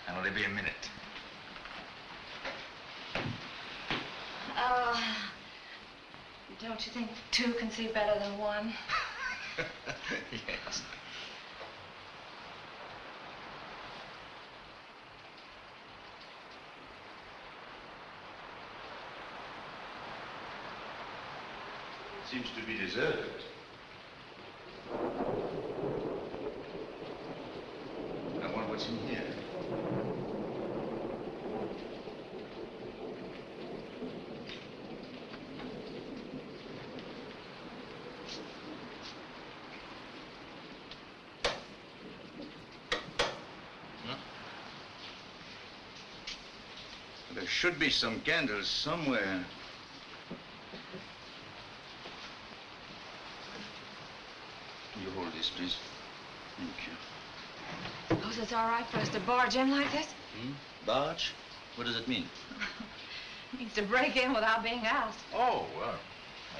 Speaker 9: I'll only be a minute.
Speaker 1: Don't you think two can see better than one?
Speaker 9: Yes.
Speaker 6: Seems to be deserted.
Speaker 9: I wonder what's in here. There should be some candles somewhere. You hold this, please. Thank you.
Speaker 1: Suppose it's all right for us to barge in like this?
Speaker 9: Barge? What does it mean?
Speaker 1: It means to break in without being asked.
Speaker 9: Oh, well,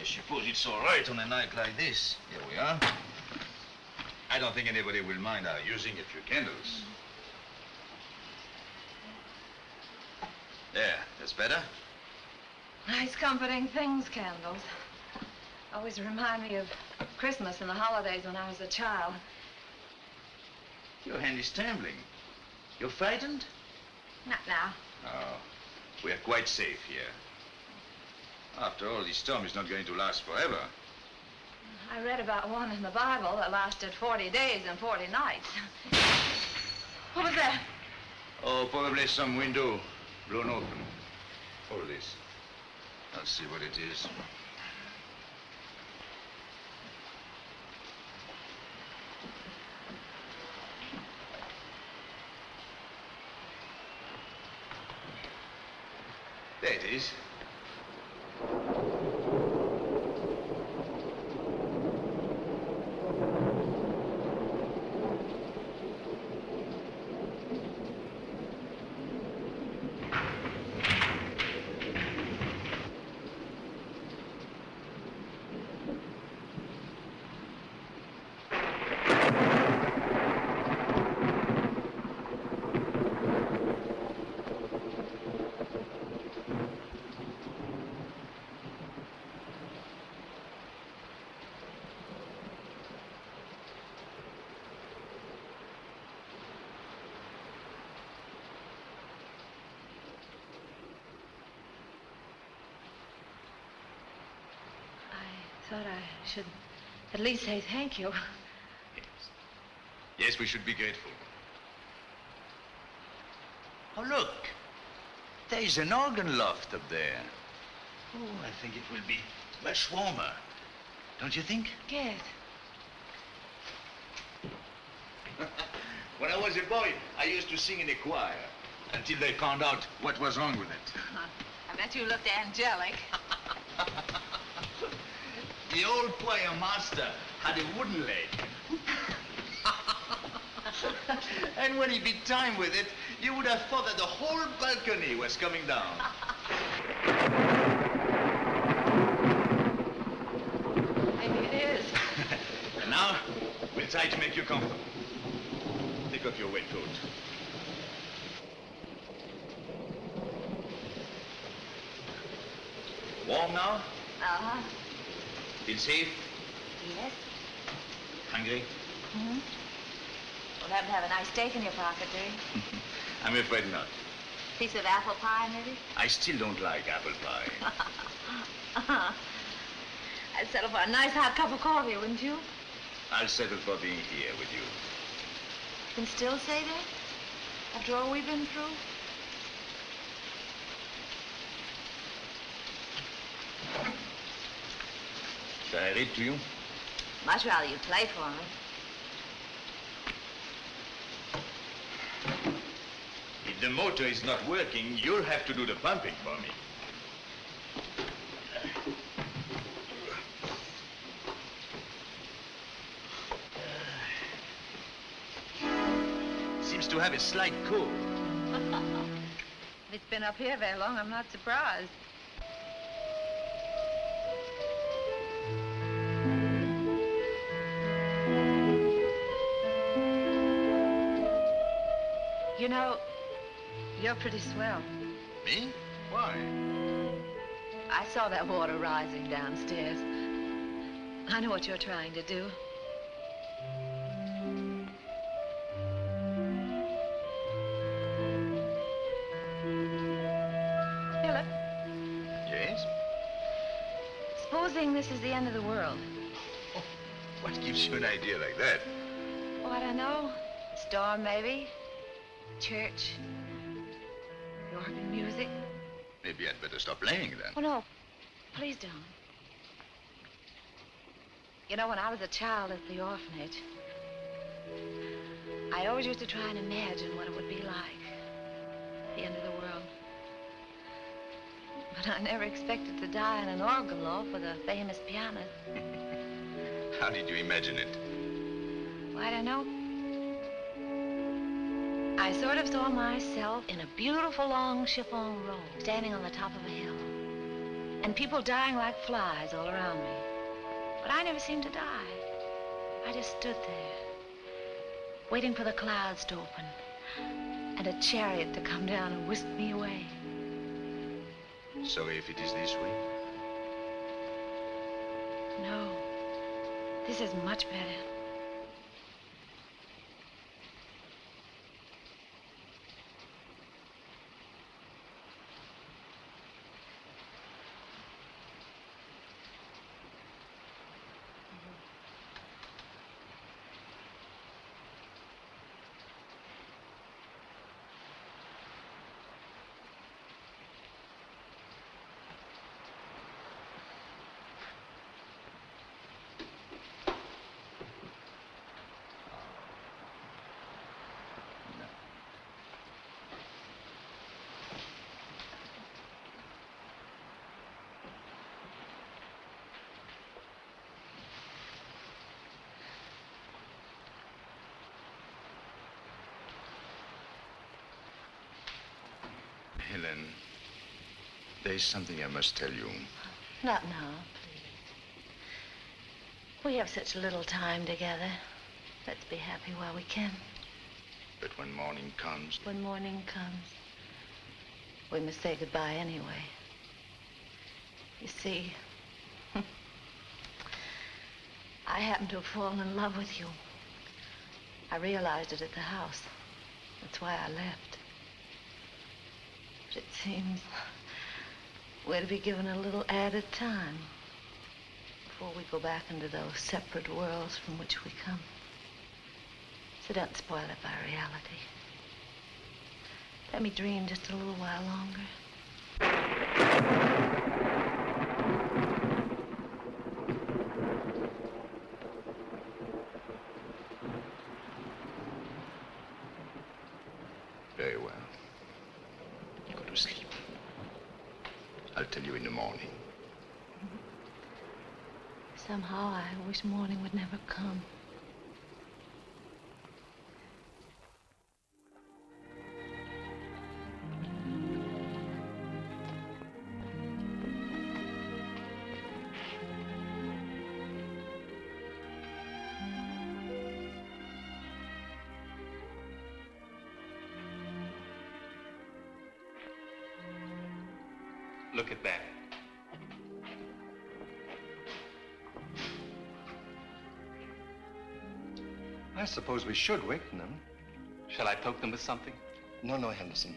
Speaker 9: I suppose it's all right on a night like this. Here we are.
Speaker 5: I don't think anybody will mind our using a few candles. There, that's better.
Speaker 1: Nice, comforting things, candles. Always remind me of Christmas and the holidays when I was a child.
Speaker 5: Your hand is trembling. You're frightened?
Speaker 1: Not now.
Speaker 5: Oh, we're quite safe here. After all, this storm is not going to last forever.
Speaker 1: I read about one in the Bible that lasted 40 days and 40 nights. What was that?
Speaker 5: Oh, probably some window blown open. Hold this. I'll see what it is. There it is.
Speaker 1: I thought I should at least say thank you.
Speaker 5: Yes, we should be grateful. Oh, look. There is an organ loft up there. Oh, I think it will be much warmer. Don't you think?
Speaker 1: Yes.
Speaker 5: When I was a boy, I used to sing in a choir until they found out what was wrong with it.
Speaker 1: I bet you looked angelic.
Speaker 5: The old choir master had a wooden leg. And when he beat time with it, you would have thought that the whole balcony was coming down.
Speaker 1: Maybe it is.
Speaker 5: And now, we'll try to make you comfortable. Take off your wet coat. Warm now?
Speaker 1: Uh-huh.
Speaker 5: Feel safe?
Speaker 1: Yes.
Speaker 5: Hungry?
Speaker 1: Mm-hmm. You'll happen to have a nice steak in your pocket, do you?
Speaker 5: I'm afraid not.
Speaker 1: Piece of apple pie, maybe?
Speaker 5: I still don't like apple pie.
Speaker 1: I'd settle for a nice hot cup of coffee, wouldn't you?
Speaker 5: I'll settle for being here with you.
Speaker 1: You can still say that? After all we've been through?
Speaker 5: Shall I read to you?
Speaker 1: Much rather you play for me.
Speaker 5: If the motor is not working, you'll have to do the pumping for me. Seems to have a slight cold.
Speaker 1: If it's been up here very long, I'm not surprised. You know, you're pretty swell.
Speaker 5: Me? Why?
Speaker 1: I saw that water rising downstairs. I know what you're trying to do. Philip?
Speaker 5: Yes?
Speaker 1: Supposing this is the end of the world.
Speaker 5: Oh, what gives you an idea like that?
Speaker 1: Oh, I don't know. Storm, maybe. Church. The organ music.
Speaker 5: Maybe I'd better stop playing then.
Speaker 1: Oh, no. Please don't. You know, when I was a child at the orphanage, I always used to try and imagine what it would be like. The end of the world. But I never expected to die in an organ loft with a famous pianist.
Speaker 5: How did you imagine it?
Speaker 1: Well, I don't know. I sort of saw myself in a beautiful long chiffon robe, standing on the top of a hill. And people dying like flies all around me. But I never seemed to die. I just stood there, waiting for the clouds to open and a chariot to come down and whisk me away.
Speaker 5: So if it is this way?
Speaker 1: No, this is much better.
Speaker 5: Helen, there is something I must tell you.
Speaker 1: Not now, please. We have such little time together. Let's be happy while we can.
Speaker 5: But when morning comes...
Speaker 1: When morning comes, we must say goodbye anyway. You see, I happened to have fallen in love with you. I realized it at the house. That's why I left. But it seems we're to be given a little added time before we go back into those separate worlds from which we come. So don't spoil it by reality. Let me dream just a little while longer.
Speaker 5: Very well. Go to sleep. I'll tell you in the morning.
Speaker 1: Somehow I wish morning would never come.
Speaker 7: Look at that.
Speaker 15: I suppose we should waken them.
Speaker 7: Shall I poke them with something?
Speaker 15: No, Henderson.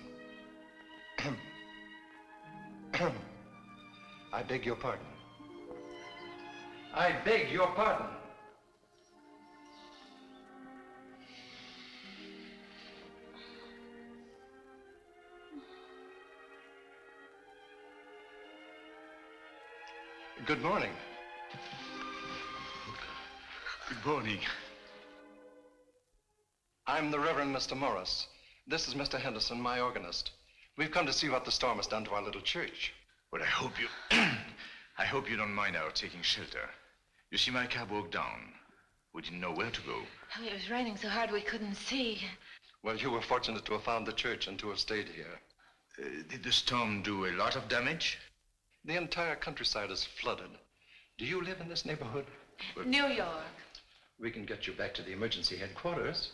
Speaker 15: I beg your pardon. I beg your pardon. Good morning.
Speaker 5: Good morning.
Speaker 15: I'm the Reverend Mr. Morris. This is Mr. Henderson, my organist. We've come to see what the storm has done to our little church.
Speaker 5: Well, I hope you don't mind our taking shelter. You see, my car broke down. We didn't know where to go.
Speaker 1: It was raining so hard we couldn't see.
Speaker 15: Well, you were fortunate to have found the church and to have stayed here.
Speaker 5: Did the storm do a lot of damage?
Speaker 15: The entire countryside is flooded. Do you live in this neighborhood?
Speaker 1: New York.
Speaker 15: We can get you back to the emergency headquarters.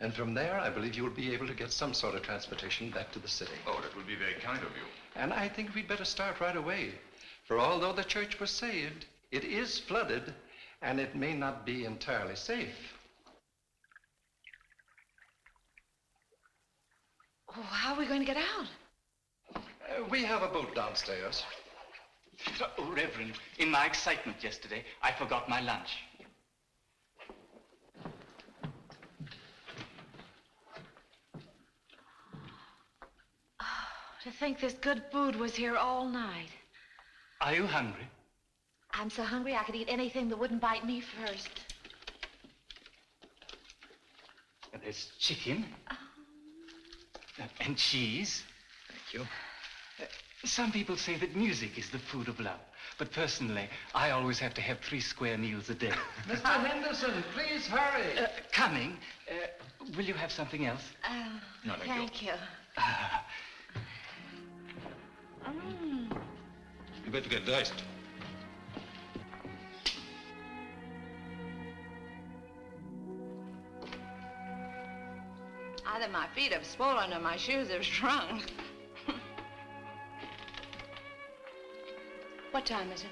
Speaker 15: And from there, I believe you'll be able to get some sort of transportation back to the city.
Speaker 5: Oh, that would be very kind of you.
Speaker 15: And I think we'd better start right away. For although the church was saved, it is flooded, and it may not be entirely safe.
Speaker 1: Oh, how are we going to get out?
Speaker 15: We have a boat downstairs.
Speaker 13: Oh, Reverend, in my excitement yesterday, I forgot my lunch.
Speaker 1: To think this good food was here all night.
Speaker 13: Are you hungry?
Speaker 1: I'm so hungry I could eat anything that wouldn't bite me first.
Speaker 13: There's chicken. And cheese.
Speaker 5: Thank you.
Speaker 13: Some people say that music is the food of love. But personally, I always have to have 3 square meals a day.
Speaker 15: Mr. Henderson, please hurry.
Speaker 13: Coming. Will you have something else?
Speaker 5: No,
Speaker 1: Thank you.
Speaker 4: You better get diced.
Speaker 1: that my feet have swollen and my shoes have shrunk. What time is it?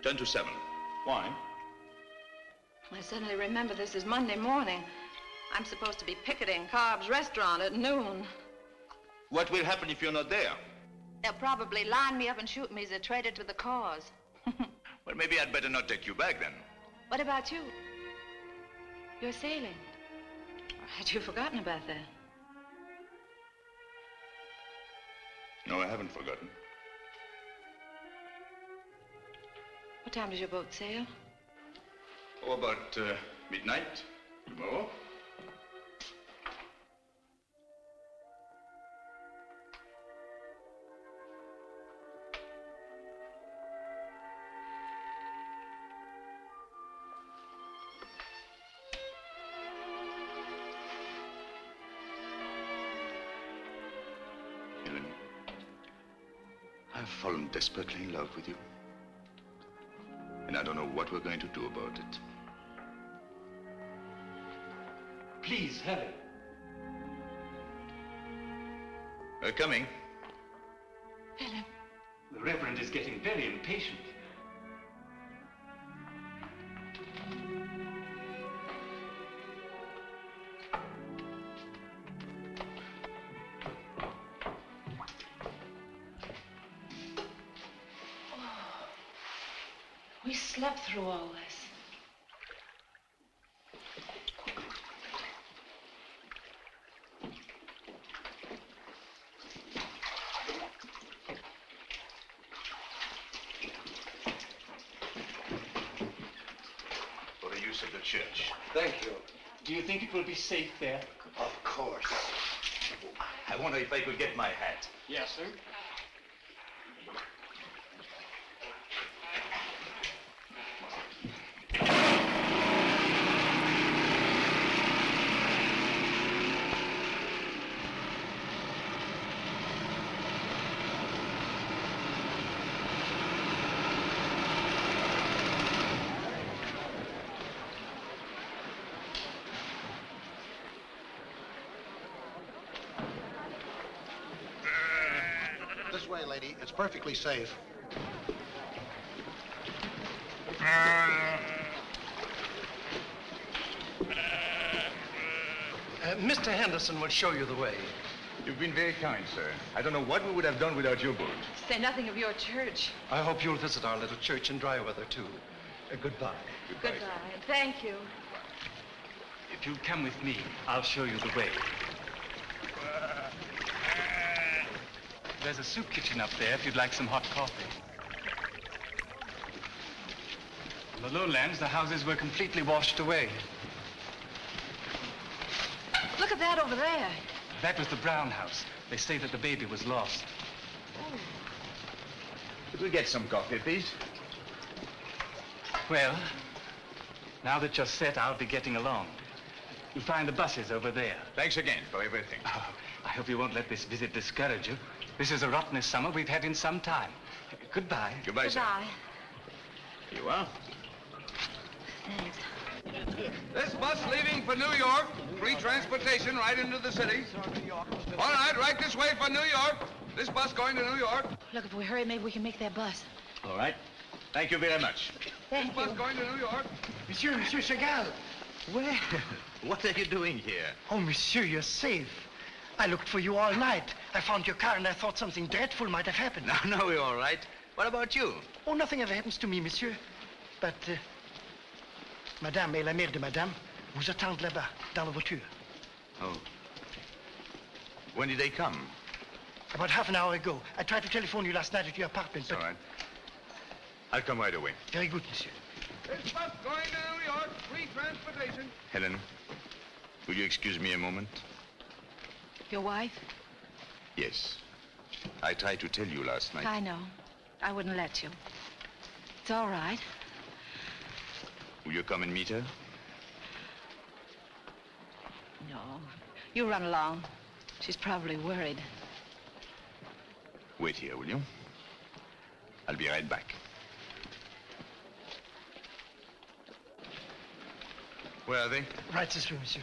Speaker 5: 10 to 7. Why?
Speaker 1: I suddenly remember this is Monday morning. I'm supposed to be picketing Cobb's restaurant at noon.
Speaker 5: What will happen if you're not there?
Speaker 1: They'll probably line me up and shoot me as a traitor to the cause.
Speaker 5: Well, maybe I'd better not take you back then.
Speaker 1: What about you? You're sailing. Or had you forgotten about that?
Speaker 5: No, I haven't forgotten.
Speaker 1: What time does your boat sail?
Speaker 5: Oh, about midnight tomorrow. Helen, I've fallen desperately in love with you. And I don't know what we're going to do about it.
Speaker 13: Please, Helen.
Speaker 5: We're coming.
Speaker 1: Philip.
Speaker 13: The Reverend is getting very impatient.
Speaker 1: We slept through all this.
Speaker 5: For the use of the church.
Speaker 13: Thank you. Do you think it will be safe there?
Speaker 5: Of course. I wonder if I could get my hat.
Speaker 13: Yes, sir.
Speaker 16: This way, lady. It's perfectly safe. Mr. Henderson will show you the way.
Speaker 5: You've been very kind, sir. I don't know what we would have done without your boat.
Speaker 1: Say nothing of your church.
Speaker 16: I hope you'll visit our little church in dry weather, too. Goodbye.
Speaker 1: Goodbye. Thank you.
Speaker 13: If you'll come with me, I'll show you the way. There's a soup kitchen up there if you'd like some hot coffee. On the lowlands, the houses were completely washed away.
Speaker 1: Look at that over there.
Speaker 13: That was the Brown house. They say that the baby was lost.
Speaker 1: Oh.
Speaker 5: Could we get some coffee, please?
Speaker 13: Well, now that you're set, I'll be getting along. You'll find the buses over there.
Speaker 5: Thanks again for everything.
Speaker 13: Oh, I hope you won't let this visit discourage you. This is the rottenest summer we've had in some time. Goodbye.
Speaker 5: Goodbye, sir.
Speaker 1: Goodbye.
Speaker 5: You are?
Speaker 1: Thanks.
Speaker 17: This bus leaving for New York. Free transportation right into the city. All right, right this way for New York. This bus going to New York.
Speaker 1: Look, if we hurry, maybe we can make that bus.
Speaker 5: All right. Thank you very much.
Speaker 1: Thank
Speaker 17: This
Speaker 1: you.
Speaker 17: bus going to New York.
Speaker 18: Monsieur Chagall.
Speaker 5: Well, what are you doing here?
Speaker 18: Oh, monsieur, you're safe. I looked for you all night. I found your car and I thought something dreadful might have happened.
Speaker 5: No, we're all right. What about you?
Speaker 18: Oh, nothing ever happens to me, monsieur. But, Madame et la mère de Madame vous attendent là-bas, dans la voiture.
Speaker 5: Oh. When did they come?
Speaker 18: About half an hour ago. I tried to telephone you last night at your apartment, but...
Speaker 5: All right. I'll come right away.
Speaker 18: Very good, monsieur.
Speaker 17: This bus going to New York. Free transportation.
Speaker 5: Helen, will you excuse me a moment?
Speaker 1: Your wife?
Speaker 5: Yes. I tried to tell you last night.
Speaker 1: I know. I wouldn't let you. It's all right.
Speaker 5: Will you come and meet her?
Speaker 1: No. You run along. She's probably worried.
Speaker 5: Wait here, will you? I'll be right back. Where are they?
Speaker 18: Right this way, monsieur.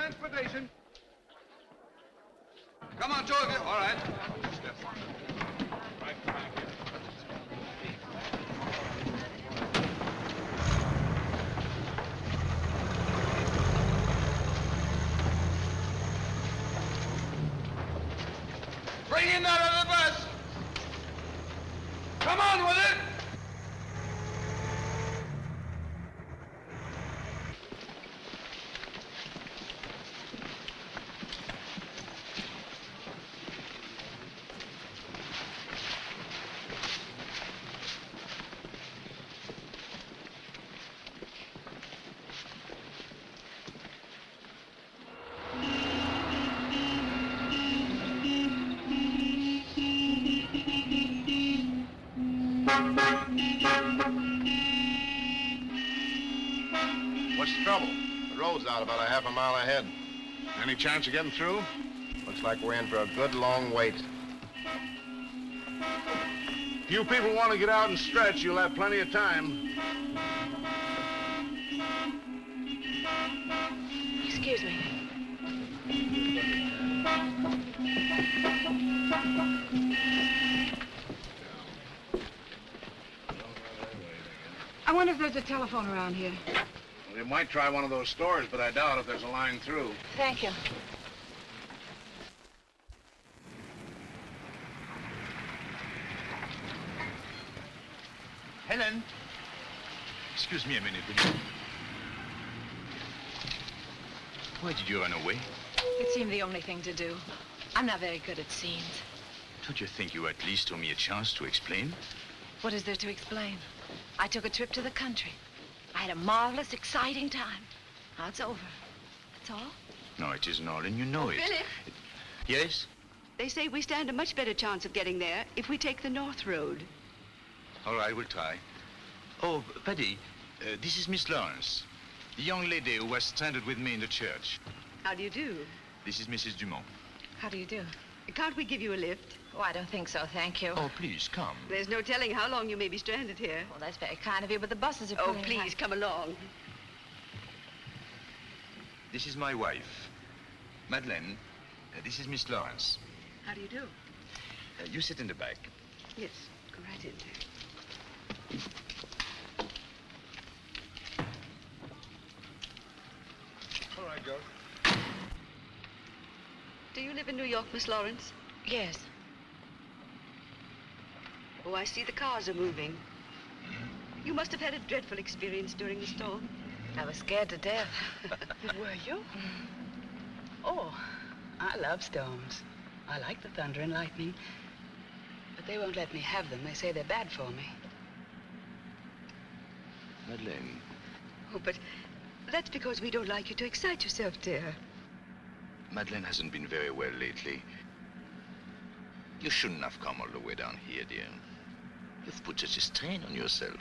Speaker 17: transportation. Come on, two of you. All right. Bring in that other bus. Come on with it.
Speaker 6: What's the trouble? The road's out about a half a mile ahead.
Speaker 4: Any chance of getting through?
Speaker 6: Looks like we're in for a good long wait.
Speaker 4: If you people want to get out and stretch, you'll have plenty of time.
Speaker 1: Excuse me. I wonder if there's a telephone around here.
Speaker 4: Well, you might try one of those stores, but I doubt if there's a line through.
Speaker 1: Thank you.
Speaker 5: Helen. Excuse me a minute, will you? Why did you run away?
Speaker 1: It seemed the only thing to do. I'm not very good at scenes.
Speaker 5: Don't you think you at least owe me a chance to explain?
Speaker 1: What is there to explain? I took a trip to the country. I had a marvelous, exciting time. Now it's over. That's all.
Speaker 5: No, it isn't all, and you know it.
Speaker 2: Philip,
Speaker 5: Yes?
Speaker 2: they say we stand a much better chance of getting there if we take the North Road.
Speaker 5: All right, we'll try. Oh, Paddy, this is Miss Lawrence, the young lady who was stranded with me in the church.
Speaker 2: How do you do?
Speaker 5: This is Mrs. Dumont.
Speaker 1: How do you do?
Speaker 2: Can't we give you a lift?
Speaker 1: Oh, I don't think so, thank you.
Speaker 5: Oh, please, come.
Speaker 2: There's no telling how long you may be stranded here.
Speaker 1: Well, that's very kind of you, but the buses are
Speaker 2: Oh,
Speaker 1: pulling
Speaker 2: please, come along.
Speaker 5: This is my wife, Madeleine. This is Miss Lawrence.
Speaker 2: How do you do?
Speaker 5: You sit in the back.
Speaker 2: Yes, go right in there.
Speaker 17: All right, girls.
Speaker 2: Do you live in New York, Miss Lawrence?
Speaker 1: Yes.
Speaker 2: Oh, I see the cars are moving. You must have had a dreadful experience during the storm.
Speaker 1: I was scared to death.
Speaker 19: Were you? Oh, I love storms. I like the thunder and lightning. But they won't let me have them. They say they're bad for me.
Speaker 5: Madeleine.
Speaker 2: Oh, but that's because we don't like you to excite yourself, dear.
Speaker 5: Madeleine hasn't been very well lately. You shouldn't have come all the way down here, dear. You've put such a strain on yourself.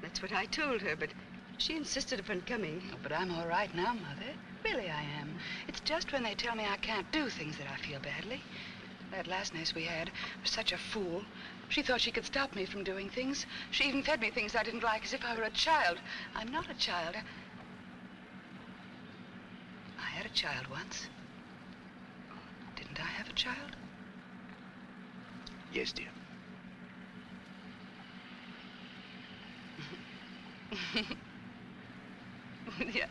Speaker 2: That's what I told her, but she insisted upon coming.
Speaker 19: Oh, but I'm all right now, Mother. Really, I am. It's just when they tell me I can't do things that I feel badly. That last nurse we had was such a fool. She thought she could stop me from doing things. She even fed me things I didn't like as if I were a child. I'm not a child. I had a child once. Didn't I have a child?
Speaker 5: Yes, dear.
Speaker 19: Yeah.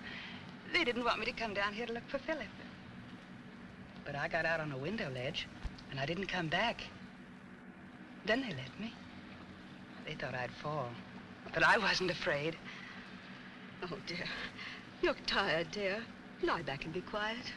Speaker 19: They didn't want me to come down here to look for Philip. But I got out on a window ledge, and I didn't come back. Then they let me. They thought I'd fall. But I wasn't afraid.
Speaker 2: Oh, dear. You're tired, dear. Lie back and be quiet.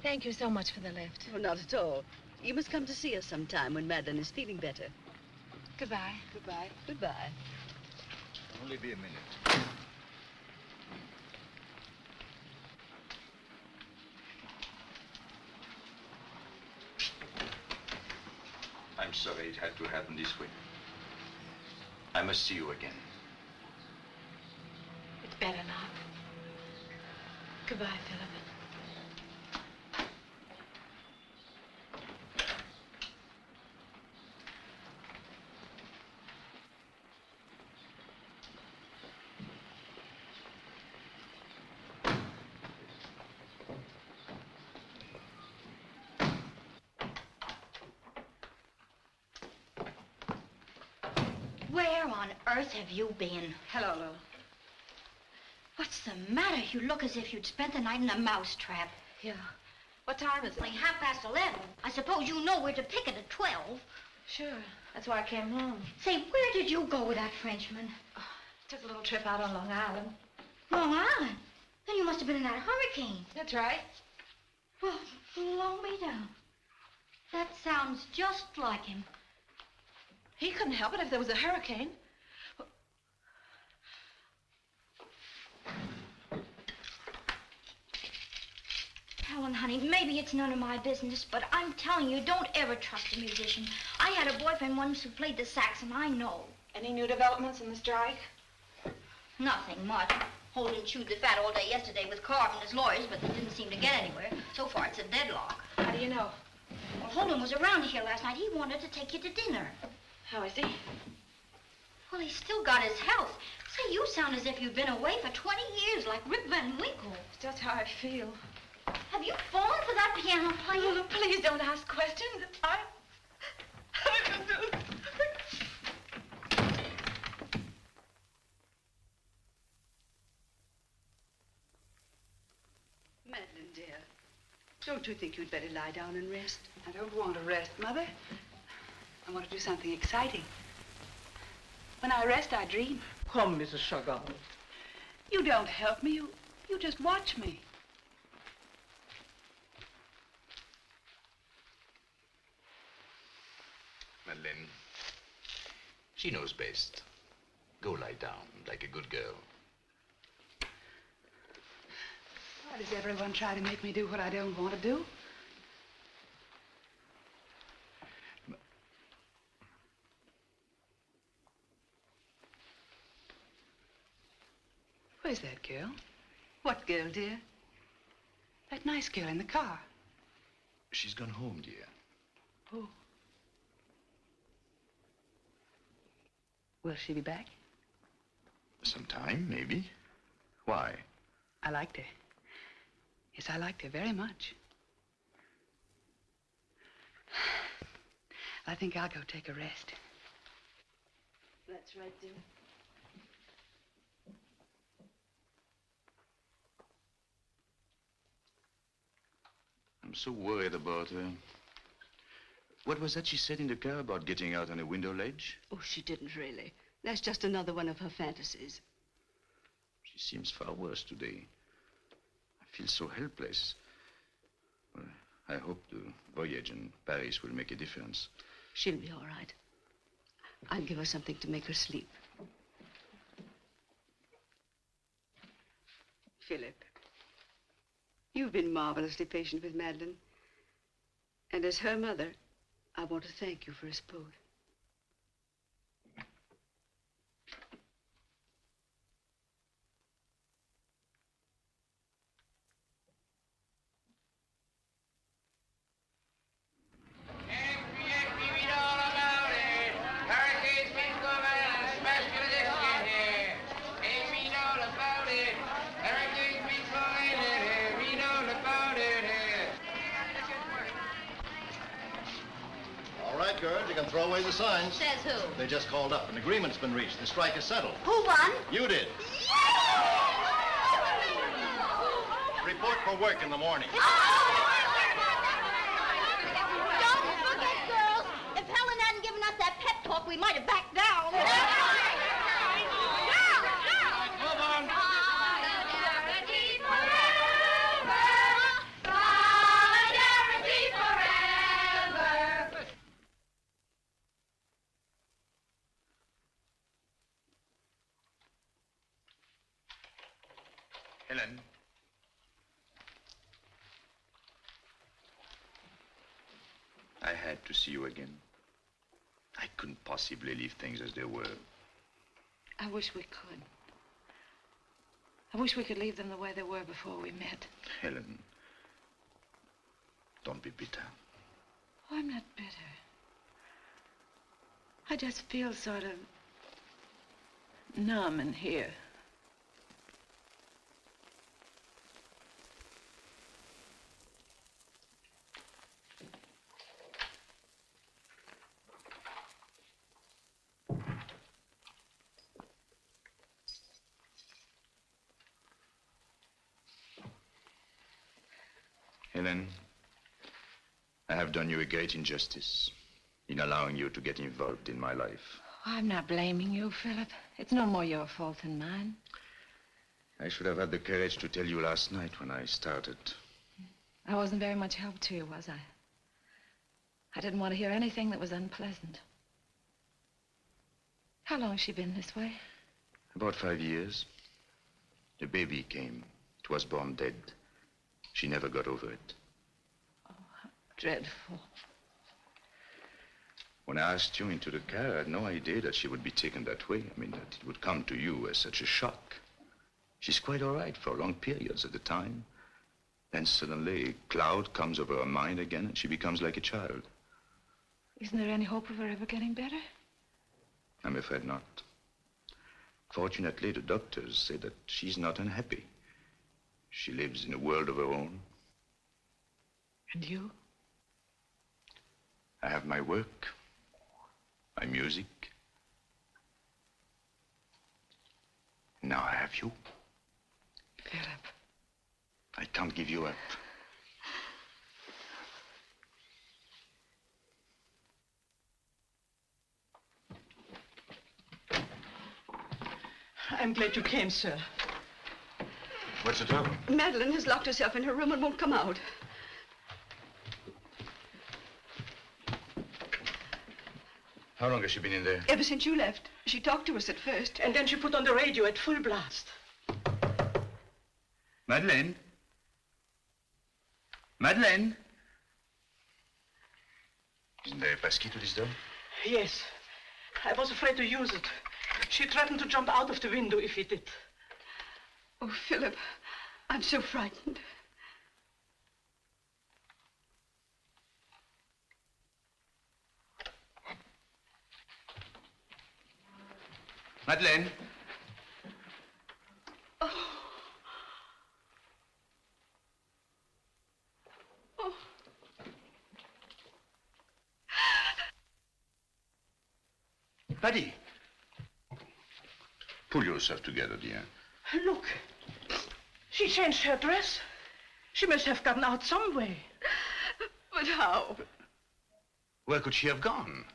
Speaker 1: Thank you so much for the lift.
Speaker 2: Oh, not at all. You must come to see us sometime when Madeline is feeling better.
Speaker 1: Goodbye.
Speaker 2: Goodbye. Goodbye.
Speaker 5: Only be a minute. I'm sorry it had to happen this way. I must see you again.
Speaker 1: It's better now. Goodbye, Philip.
Speaker 8: Where on earth have you been?
Speaker 1: Hello, Lil.
Speaker 8: What's the matter? You look as if you'd spent the night in a mousetrap.
Speaker 1: Yeah. What time is it?
Speaker 8: Only 11:30. I suppose you know where to pick it at 12.
Speaker 1: Sure. That's why I came home.
Speaker 8: Say, where did you go with that Frenchman?
Speaker 1: Took a little trip out on Long Island.
Speaker 8: Long Island? Then you must have been in that hurricane.
Speaker 1: That's right.
Speaker 8: Well, blow me down. That sounds just like him.
Speaker 1: He couldn't help it if there was a hurricane.
Speaker 8: Helen, honey, maybe it's none of my business, but I'm telling you, don't ever trust a musician. I had a boyfriend once who played the sax, and I know.
Speaker 1: Any new developments in the strike?
Speaker 8: Nothing much. Holden chewed the fat all day yesterday with Carr and his lawyers, but they didn't seem to get anywhere. So far, it's a deadlock.
Speaker 1: How do you know?
Speaker 8: Well, Holden was around here last night. He wanted to take you to dinner.
Speaker 1: How is he?
Speaker 8: Well, he's still got his health. Say, you sound as if you've been away for 20 years, like Rip Van Winkle.
Speaker 1: That's how I feel.
Speaker 8: Have you fallen for that piano player?
Speaker 1: Oh, please don't ask questions. I can do it.
Speaker 19: Madeline, dear, don't you think you'd better lie down and rest? I don't want to rest, Mother. I want to do something exciting. When I rest, I dream.
Speaker 12: Come, Mrs. Chagall.
Speaker 19: You don't help me. You just watch me.
Speaker 5: Madeleine, she knows best. Go lie down like a good girl.
Speaker 19: Why does everyone try to make me do what I don't want to do? Where's that girl? What girl, dear? That nice girl in the car.
Speaker 5: She's gone home, dear.
Speaker 19: Oh. Will she be back?
Speaker 5: Sometime, maybe. Why?
Speaker 19: I liked her. Yes, I liked her very much. I think I'll go take a rest.
Speaker 1: That's right, dear.
Speaker 5: I'm so worried about her. What was that she said in the car about getting out on a window ledge?
Speaker 20: Oh, she didn't really. That's just another one of her fantasies.
Speaker 5: She seems far worse today. I feel so helpless. Well, I hope the voyage in Paris will make a difference.
Speaker 20: She'll be all right. I'll give her something to make her sleep. Philip, you've been marvelously patient with Madeline. And as her mother, I want to thank you for us both.
Speaker 6: Girls, you can throw away the signs.
Speaker 8: Says who?
Speaker 6: They just called up. An agreement's been reached. The strike is settled.
Speaker 8: Who won?
Speaker 6: You did. Report for work in the morning.
Speaker 8: Don't forget, girls. If Helen hadn't given us that pep talk, we might have backed down.
Speaker 17: Move on.
Speaker 5: Helen. I had to see you again. couldn't possibly leave things as they were.
Speaker 19: I wish we could. I wish we could leave them the way they were before we met.
Speaker 5: Helen, don't be bitter.
Speaker 19: Oh, I'm not bitter. I just feel sort of numb in here.
Speaker 5: Helen, I have done you a great injustice in allowing you to get involved in my life.
Speaker 1: I'm not blaming you, Philip. It's no more your fault than mine.
Speaker 5: I should have had the courage to tell you last night when I started.
Speaker 1: I wasn't very much help to you, was I? I didn't want to hear anything that was unpleasant. How long has she been this way?
Speaker 5: About 5 years. The baby came. It was born dead. She never got over it.
Speaker 1: Oh, how dreadful.
Speaker 5: When I asked you into the car, I had no idea that she would be taken that way. I mean, that it would come to you as such a shock. She's quite all right for long periods at a time. Then suddenly a cloud comes over her mind again and she becomes like a child.
Speaker 1: Isn't there any hope of her ever getting better?
Speaker 5: I'm afraid not. Fortunately, the doctors say that she's not unhappy. She lives in a world of her own.
Speaker 1: And you?
Speaker 5: I have my work, my music. Now I have you.
Speaker 1: Philip.
Speaker 5: I can't give you up.
Speaker 12: I'm glad you came, sir.
Speaker 6: What's the trouble?
Speaker 20: Madeline has locked herself in her room and won't come out.
Speaker 6: How long has she been in there?
Speaker 20: Ever since you left. She talked to us at first.
Speaker 12: And then she put on the radio at full blast.
Speaker 5: Madeleine? Madeleine? Isn't there a passkey to this door?
Speaker 12: Yes. I was afraid to use it. She threatened to jump out of the window if he did.
Speaker 20: Oh, Philip, I'm so frightened.
Speaker 5: Madeleine?
Speaker 20: Oh. Oh.
Speaker 5: Paddy. Pull yourself together, dear.
Speaker 12: Look. She changed her dress. She must have gotten out some way.
Speaker 20: But how?
Speaker 5: Where could she have gone?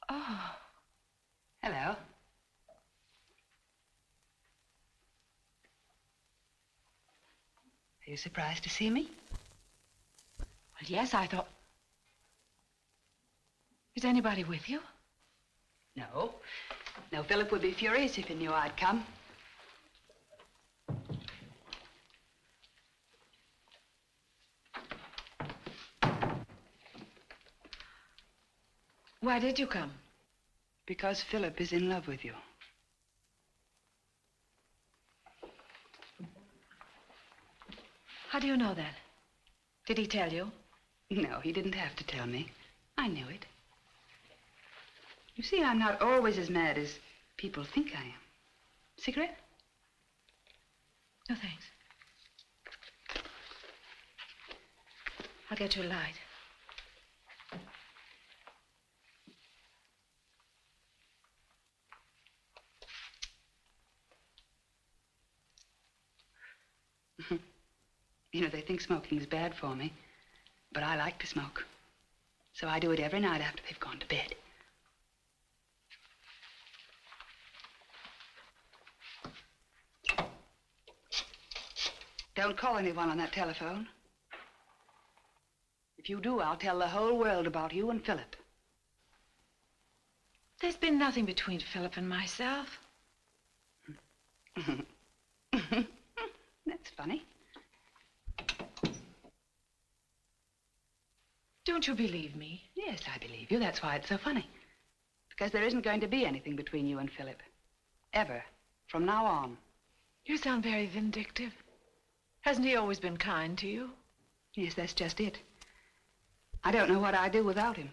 Speaker 19: Oh.
Speaker 20: Hello. Are you surprised to see me?
Speaker 1: Well, yes, I thought... Is anybody with you?
Speaker 20: No. No, Philip would be furious if he knew I'd come.
Speaker 1: Why did you come?
Speaker 20: Because Philip is in love with you.
Speaker 1: How do you know that? Did he tell you?
Speaker 20: No, he didn't have to tell me. I knew it. You see, I'm not always as mad as people think I am. Cigarette?
Speaker 1: No, thanks. I'll get you a light.
Speaker 20: You know, they think smoking's bad for me, but I like to smoke. So I do it every night after they've gone to bed. Don't call anyone on that telephone. If you do, I'll tell the whole world about you and Philip.
Speaker 1: There's been nothing between Philip and myself.
Speaker 19: It's funny.
Speaker 3: Don't you believe me?
Speaker 19: Yes, I believe you. That's why it's so funny. Because there isn't going to be anything between you and Philip. Ever. From now on.
Speaker 3: You sound very vindictive. Hasn't he always been kind to you?
Speaker 19: Yes, that's just it. I don't know what I'd do without him.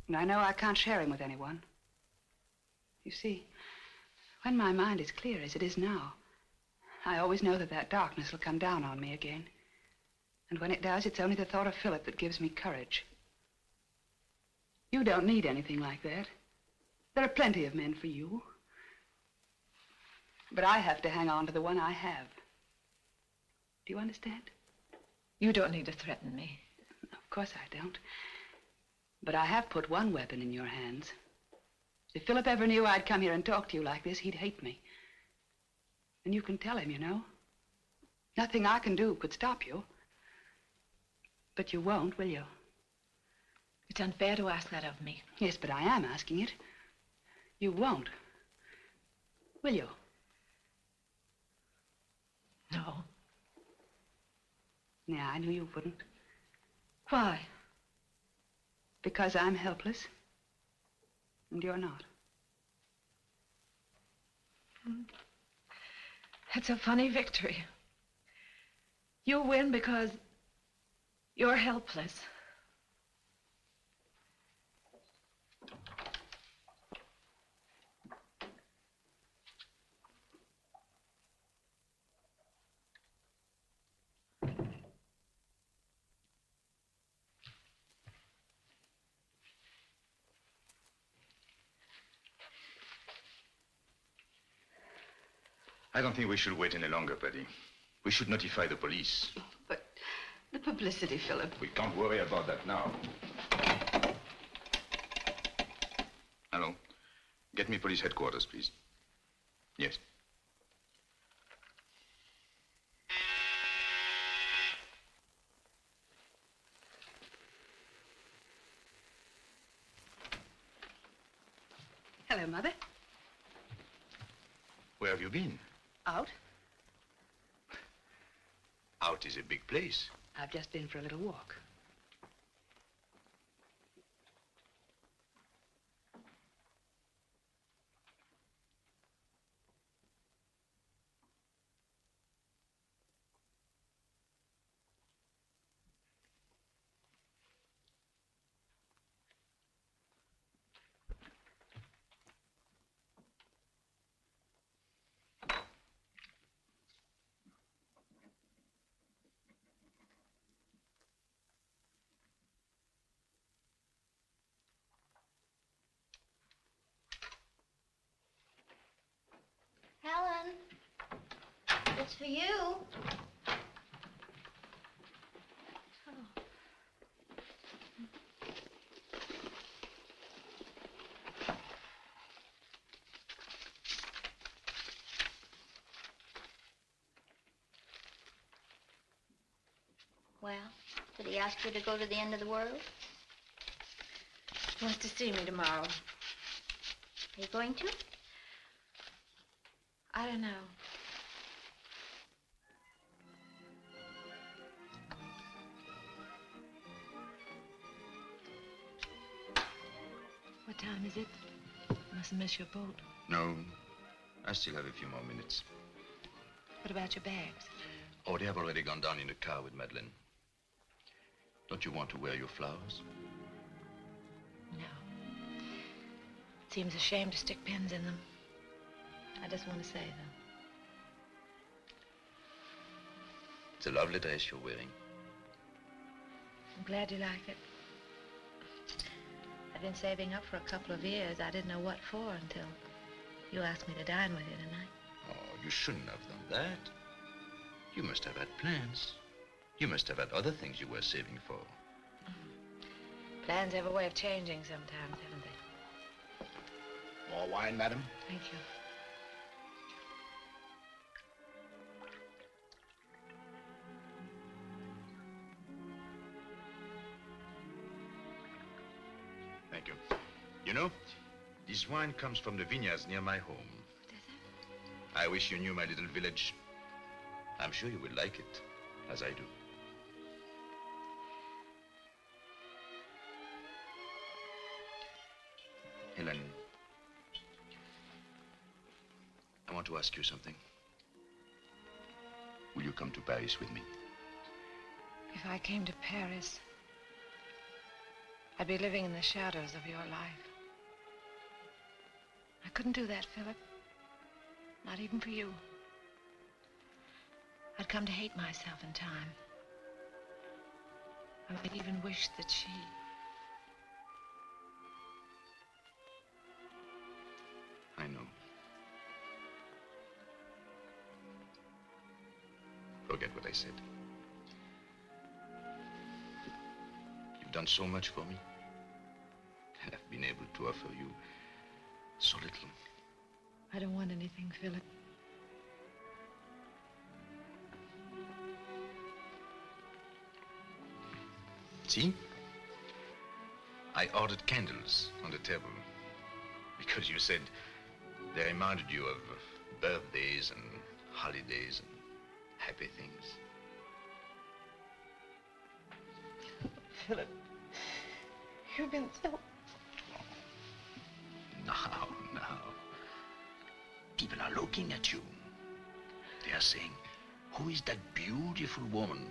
Speaker 19: And I know I can't share him with anyone. You see, when my mind is clear as it is now, I always know that darkness will come down on me again. And when it does, it's only the thought of Philip that gives me courage. You don't need anything like that. There are plenty of men for you. But I have to hang on to the one I have. Do you understand?
Speaker 3: You don't need to threaten me.
Speaker 19: Of course I don't. But I have put one weapon in your hands. If Philip ever knew I'd come here and talk to you like this, he'd hate me. And you can tell him, you know. Nothing I can do could stop you. But you won't, will you?
Speaker 3: It's unfair to ask that of me.
Speaker 19: Yes, but I am asking it. You won't. Will you?
Speaker 3: No.
Speaker 19: Yeah, I knew you wouldn't.
Speaker 3: Why?
Speaker 19: Because I'm helpless. And you're not.
Speaker 3: It's a funny victory. You win because you're helpless.
Speaker 5: I don't think we should wait any longer, Paddy. We should notify the police.
Speaker 19: But the publicity, Philip.
Speaker 5: We can't worry about that now. Hello. Get me police headquarters, please. Yes.
Speaker 19: Hello, Mother.
Speaker 5: Where have you been?
Speaker 19: Out.
Speaker 5: Out is a big place.
Speaker 19: I've just been for a little walk.
Speaker 8: Helen, it's for you. Well, did he ask you to go to the end of the world?
Speaker 1: He wants to see me tomorrow.
Speaker 8: Are you going to?
Speaker 1: I don't know. What time is it? Mustn't miss your boat.
Speaker 6: No, I still have a few more minutes.
Speaker 1: What about your bags?
Speaker 6: Oh, they have already gone down in the car with Madeline. Don't you want to wear your flowers?
Speaker 1: No. It seems a shame to stick pins in them. I just want to say them.
Speaker 6: It's a lovely dress you're wearing.
Speaker 1: I'm glad you like it. I've been saving up for a couple of years. I didn't know what for until you asked me to dine with you tonight.
Speaker 6: Oh, you shouldn't have done that. You must have had plans. You must have had other things you were saving for.
Speaker 1: Plans have a way of changing sometimes, haven't they?
Speaker 6: More wine, madam?
Speaker 1: Thank you.
Speaker 6: Thank you. You know, this wine comes from the vineyards near my home. I wish you knew my little village. I'm sure you will like it, as I do. Helen, I want to ask you something. Will you come to Paris with me?
Speaker 1: If I came to Paris, I'd be living in the shadows of your life. I couldn't do that, Philip. Not even for you. I'd come to hate myself in time. I might even wish that she...
Speaker 6: I know. Forget what I said. You've done so much for me. And I've been able to offer you so little.
Speaker 1: I don't want anything, Philip.
Speaker 6: See? I ordered candles on the table because you said they reminded you of birthdays and holidays and happy things.
Speaker 1: Philip, you've been so...
Speaker 6: Now. People are looking at you. They are saying, who is that beautiful woman?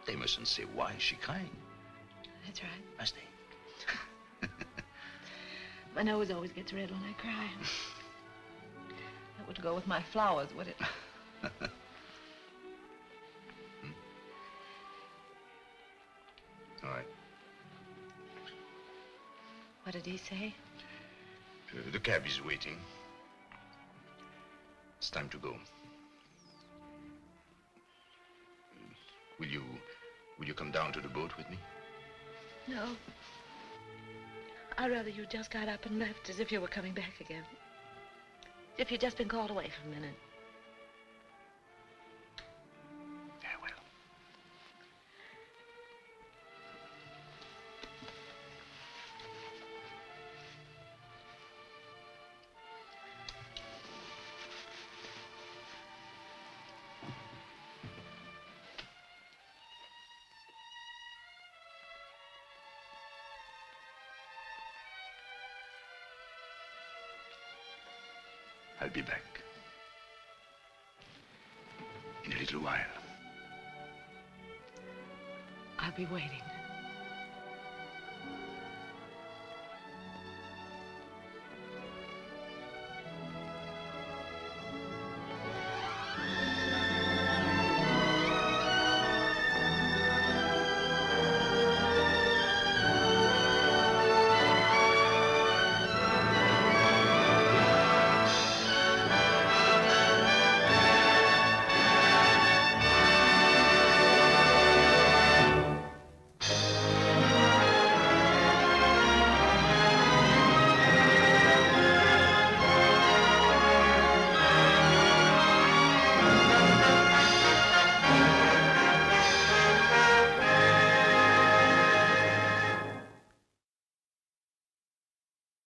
Speaker 6: They mustn't say, why is she crying?
Speaker 1: That's right.
Speaker 6: Must they?
Speaker 1: My nose always gets red when I cry. That would go with my flowers, would it?
Speaker 6: All right.
Speaker 1: What did he say?
Speaker 6: The cab is waiting. It's time to go. Will you come down to the boat with me?
Speaker 1: No. I'd rather you just got up and left as if you were coming back again. As if you'd just been called away for a minute.
Speaker 6: Very well. I'll be back in a little while.
Speaker 1: I'll be waiting.